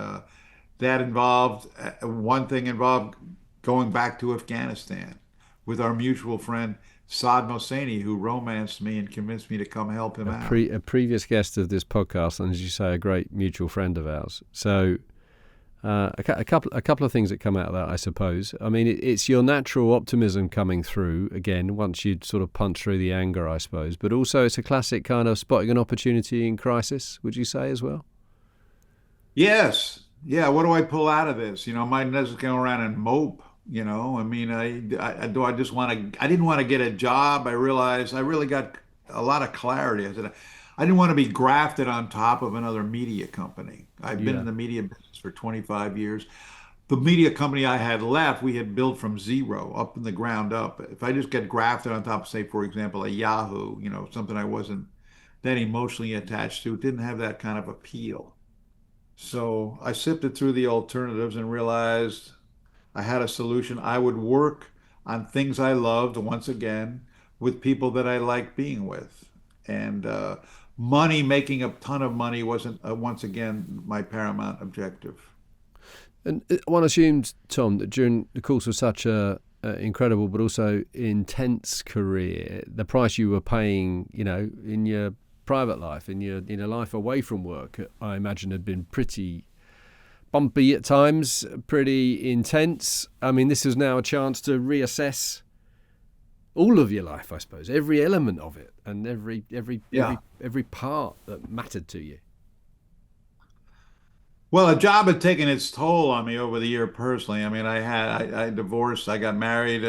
S1: that involved, one thing involved going back to Afghanistan with our mutual friend Saad Hosseini, who romanced me and convinced me to come help him out.
S2: A previous guest of this podcast, and as you say, a great mutual friend of ours. So a couple of things that come out of that, I suppose. I mean, it's your natural optimism coming through again once you sort of punch through the anger, I suppose. But also, it's a classic kind of spotting an opportunity in crisis. Would you say as well?
S1: Yes. Yeah. What do I pull out of this? I might just go around and mope. I mean, do I just want to, I didn't want to get a job. I realized I really got a lot of clarity. I said, I didn't want to be grafted on top of another media company. I've been
S2: Yeah.
S1: in the media business for 25 years. The media company I had left, we had built from zero up in the ground up. If I just get grafted on top of, say, for example, a Yahoo, something I wasn't that emotionally attached to, it didn't have that kind of appeal. So I sifted through the alternatives and realized I had a solution. I would work on things I loved once again with people that I liked being with. And money, making a ton of money wasn't once again my paramount objective.
S2: And one assumes, Tom, that during the course of such a incredible but also intense career, the price you were paying, in your private life, in your life away from work, I imagine had been pretty bumpy at times, pretty intense. I mean, this is now a chance to reassess all of your life, I suppose, every element of it, and
S1: Yeah.
S2: every part that mattered to you.
S1: Well, a job had taken its toll on me over the year personally. I mean, I divorced. I got married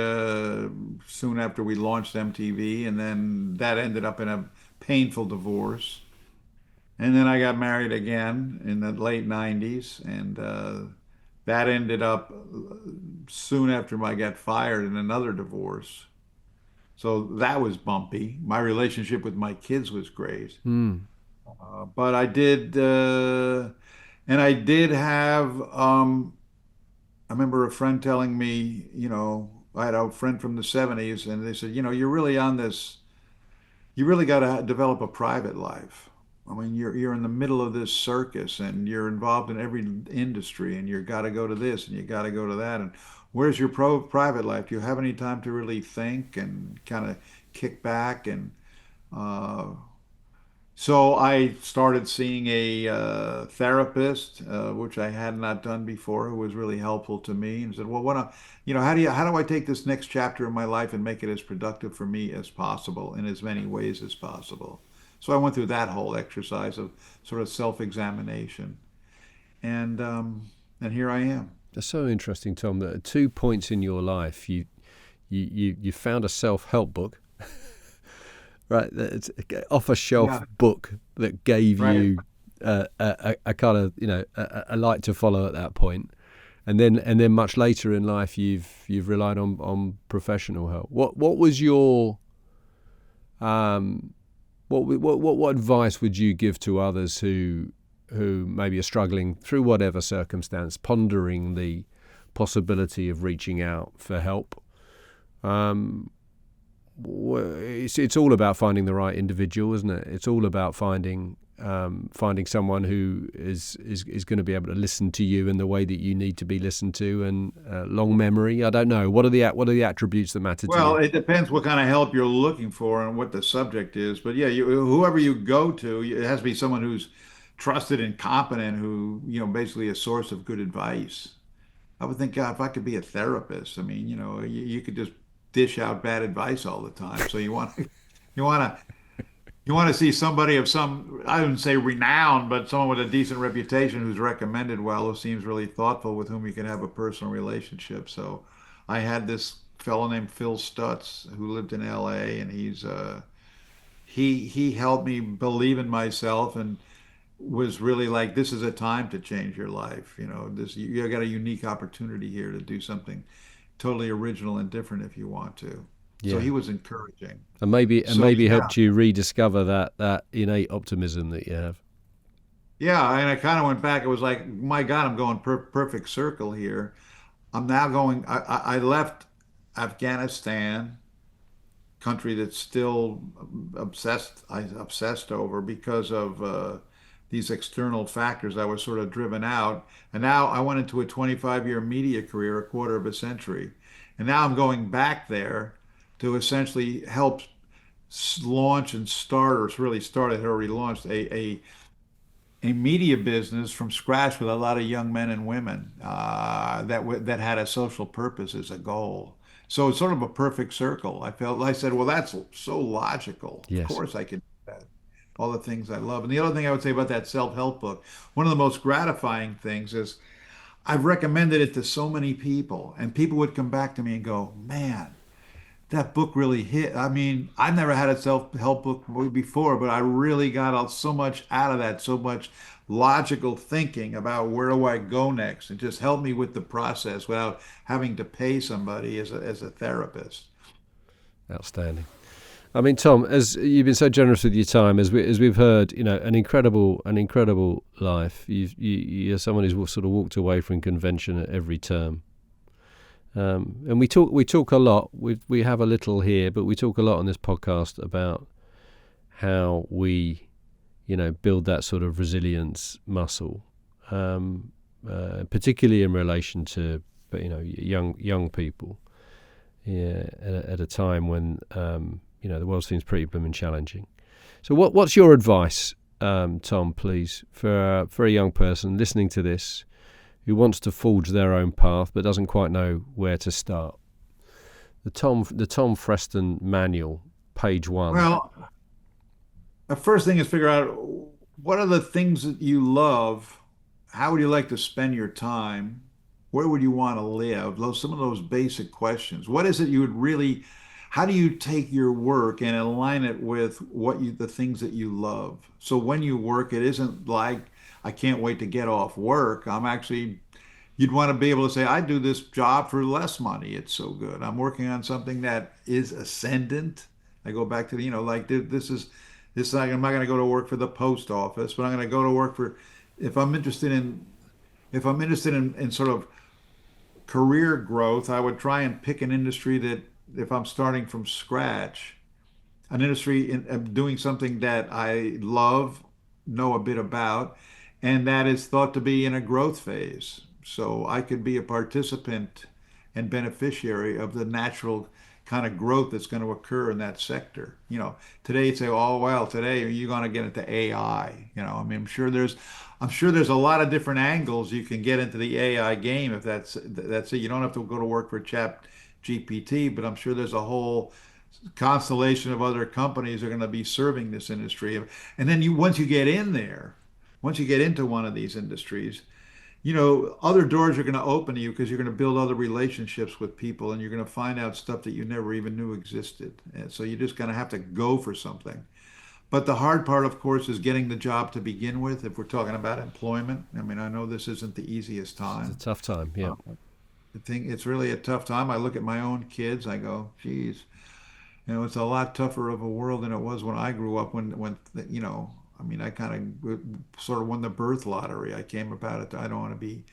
S1: soon after we launched MTV, and then that ended up in a painful divorce. And then I got married again in the late 90s, and that ended up soon after I got fired in another divorce. So that was bumpy. My relationship with my kids was great.
S2: Hmm.
S1: But I did have, I remember a friend telling me, I had a friend from the 70s, and they said, you're really on this, you really got to develop a private life. I mean, you're in the middle of this circus and you're involved in every industry and you got to go to this and you got to go to that. And where's your private life? Do you have any time to really think and kind of kick back? And uh, so I started seeing a therapist, which I had not done before, who was really helpful to me, and said, "Well, how do I take this next chapter of my life and make it as productive for me as possible in as many ways as possible?" So I went through that whole exercise of sort of self-examination, and here I am.
S2: That's so interesting, Tom, that at 2 points in your life, you found a self-help book, right? It's off a shelf
S1: Yeah,
S2: book that gave
S1: right.
S2: you a kind of, a light to follow at that point. And then much later in life, you've relied on professional help. What was your um, what advice would you give to others who maybe are struggling through whatever circumstance, pondering the possibility of reaching out for help? Um, it's all about finding the right individual, isn't it? It's all about finding someone who is going to be able to listen to you in the way that you need to be listened to, and long memory. I don't know. What are the attributes that matter to
S1: Well,
S2: you?
S1: it depends what kind of help you're looking for and what the subject is. But yeah, whoever you go to, it has to be someone who's trusted and competent, who, basically a source of good advice. I would think, God, if I could be a therapist, I mean, you could just dish out bad advice all the time. So you want to, you want to see somebody of some, I wouldn't say renown, but someone with a decent reputation who's recommended well, who seems really thoughtful, with whom you can have a personal relationship. So I had this fellow named Phil Stutz who lived in LA, and he helped me believe in myself and was really like, this is a time to change your life. You got a unique opportunity here to do something totally original and different if you want to. So
S2: Yeah,
S1: he was encouraging.
S2: and
S1: So
S2: maybe
S1: yeah,
S2: helped you rediscover that innate optimism that you have.
S1: yeah, and I kind of went back. It was like, my God, I'm going perfect circle here. I'm now going. I left Afghanistan, country that's still obsessed over because of these external factors. I was sort of driven out, and now I went into a 25-year media career, a quarter of a century, and now I'm going back there to essentially help launch and start, or really started, already launched a media business from scratch with a lot of young men and women that had a social purpose as a goal. So it's sort of a perfect circle. I said, well, that's so logical. Of
S2: Yes.
S1: course I can do that. All the things I love. And the other thing I would say about that self-help book, one of the most gratifying things is I've recommended it to so many people, and people would come back to me and go, man, that book really hit. I mean, I've never had a self-help book before, but I really got so much out of that, so much logical thinking about where do I go next, and just helped me with the process without having to pay somebody as a therapist.
S2: Outstanding. I mean, Tom, as you've been so generous with your time, as we've heard, an incredible life. You're someone who's sort of walked away from convention at every turn. And we talk a lot. We have a little here, but we talk a lot on this podcast about how we, build that sort of resilience muscle, particularly in relation to, young people. Yeah, at a time when the world seems pretty blooming challenging. So what's your advice, Tom, please, for a young person listening to this who wants to forge their own path but doesn't quite know where to start? The Tom Freston manual, page 1.
S1: Well, the first thing is figure out what are the things that you love. How would you like to spend your time? Where would you want to live? Some of those basic questions. What is it you would really, how do you take your work and align it with the things that you love? So when you work, it isn't like, I can't wait to get off work. You'd want to be able to say, I do this job for less money. It's so good. I'm working on something that is ascendant. I go back to like this is like, I'm not going to go to work for the post office, but I'm going to go to work for, if I'm interested in, in sort of career growth, I would try and pick an industry that, if I'm starting from scratch, an industry doing something that I love know a bit about, and that is thought to be in a growth phase. So I could be a participant and beneficiary of the natural kind of growth that's going to occur in that sector. Today you'd say, oh well, today are you going to get into AI? I mean, I'm sure there's a lot of different angles you can get into the AI game if that's it. You don't have to go to work for Chat GPT, but I'm sure there's a whole constellation of other companies are going to be serving this industry. And then once you get in there, once you get into one of these industries, other doors are going to open to you because you're going to build other relationships with people and you're going to find out stuff that you never even knew existed. And so you're just going to have to go for something. But the hard part, of course, is getting the job to begin with. If we're talking about employment, I mean, I know this isn't the easiest time.
S2: It's a tough time, yeah.
S1: I think it's really a tough time. I look at my own kids, I go, geez, it's a lot tougher of a world than it was when I grew up I mean, I kind of sort of won the birth lottery. I came about it. I don't want to be,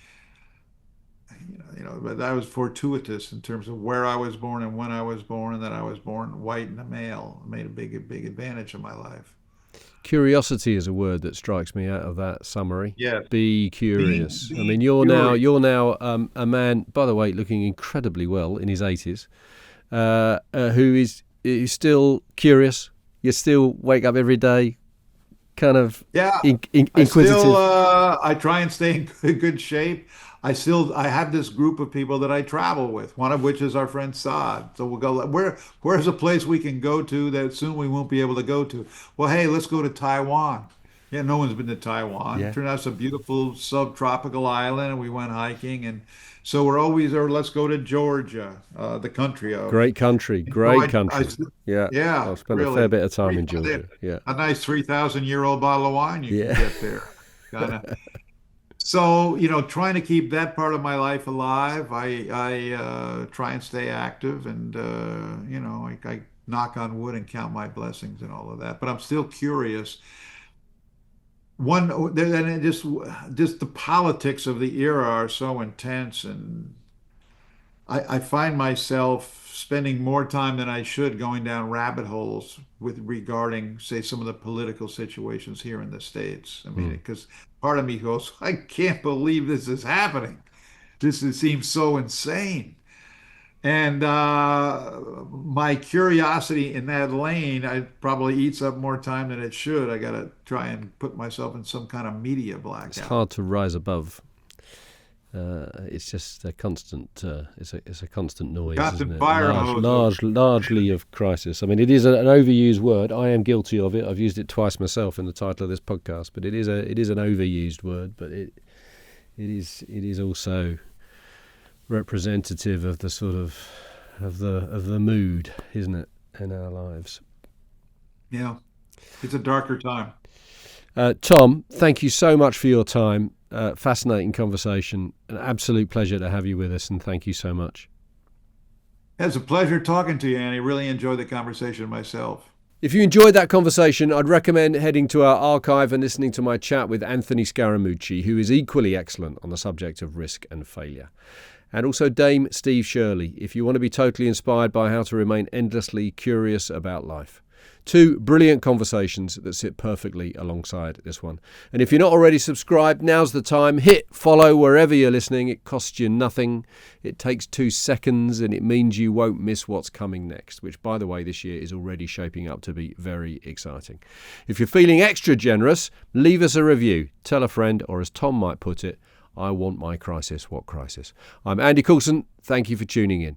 S1: but that was fortuitous in terms of where I was born and when I was born, and that I was born white and a male. It made a big advantage of my life.
S2: Curiosity is a word that strikes me out of that summary.
S1: Yes.
S2: Be curious.
S1: Be
S2: I mean, you're now
S1: curious.
S2: a man, by the way, looking incredibly well in his 80s, who is still curious. You still wake up every day kind of inquisitive.
S1: I try and stay in good shape. I have this group of people that I travel with, one of which is our friend Saad. So we'll go, where's a place we can go to that soon we won't be able to go to? Well, hey, let's go to Taiwan. Yeah, no one's been to Taiwan.
S2: Yeah.
S1: It turned out it's a beautiful subtropical island, and we went hiking. And so we're always, or let's go to Georgia, the country of.
S2: Great country, great country.
S1: Yeah,
S2: I've spent a
S1: really.
S2: fair bit of time in Georgia. Yeah.
S1: A nice 3,000-year-old bottle of wine you can get there. Kind of. So, trying to keep that part of my life alive, I try and stay active, and I knock on wood and count my blessings and all of that. But I'm still curious. And just the politics of the era are so intense, and I find myself spending more time than I should going down rabbit holes regarding, say, some of the political situations here in the States. I mean, because part of me goes, I can't believe this is happening. Seems so insane. And my curiosity in that lane, it probably eats up more time than it should. I got to try and put myself in some kind of media blackout.
S2: It's hard to rise above. It's just a constant. It's a constant noise,
S1: Constant
S2: isn't it?
S1: fire hose.
S2: Largely of crisis. I mean, it is an overused word. I am guilty of it. I've used it twice myself in the title of this podcast. But it is an overused word. But it is also representative of the sort of the mood, isn't it, in our lives?
S1: Yeah, it's a darker time.
S2: Tom, thank you so much for your time. Fascinating conversation. An absolute pleasure to have you with us, and thank you so much.
S1: It's a pleasure talking to you, Annie. Really enjoyed the conversation myself.
S2: If you enjoyed that conversation, I'd recommend heading to our archive and listening to my chat with Anthony Scaramucci, who is equally excellent on the subject of risk and failure. And also Dame Steve Shirley, if you want to be totally inspired by how to remain endlessly curious about life. Two brilliant conversations that sit perfectly alongside this one. And if you're not already subscribed, now's the time. Hit follow wherever you're listening. It costs you nothing. It takes 2 seconds, and it means you won't miss what's coming next, which, by the way, this year is already shaping up to be very exciting. If you're feeling extra generous, leave us a review. Tell a friend, or as Tom might put it, I want my crisis. What crisis? I'm Andy Coulson. Thank you for tuning in.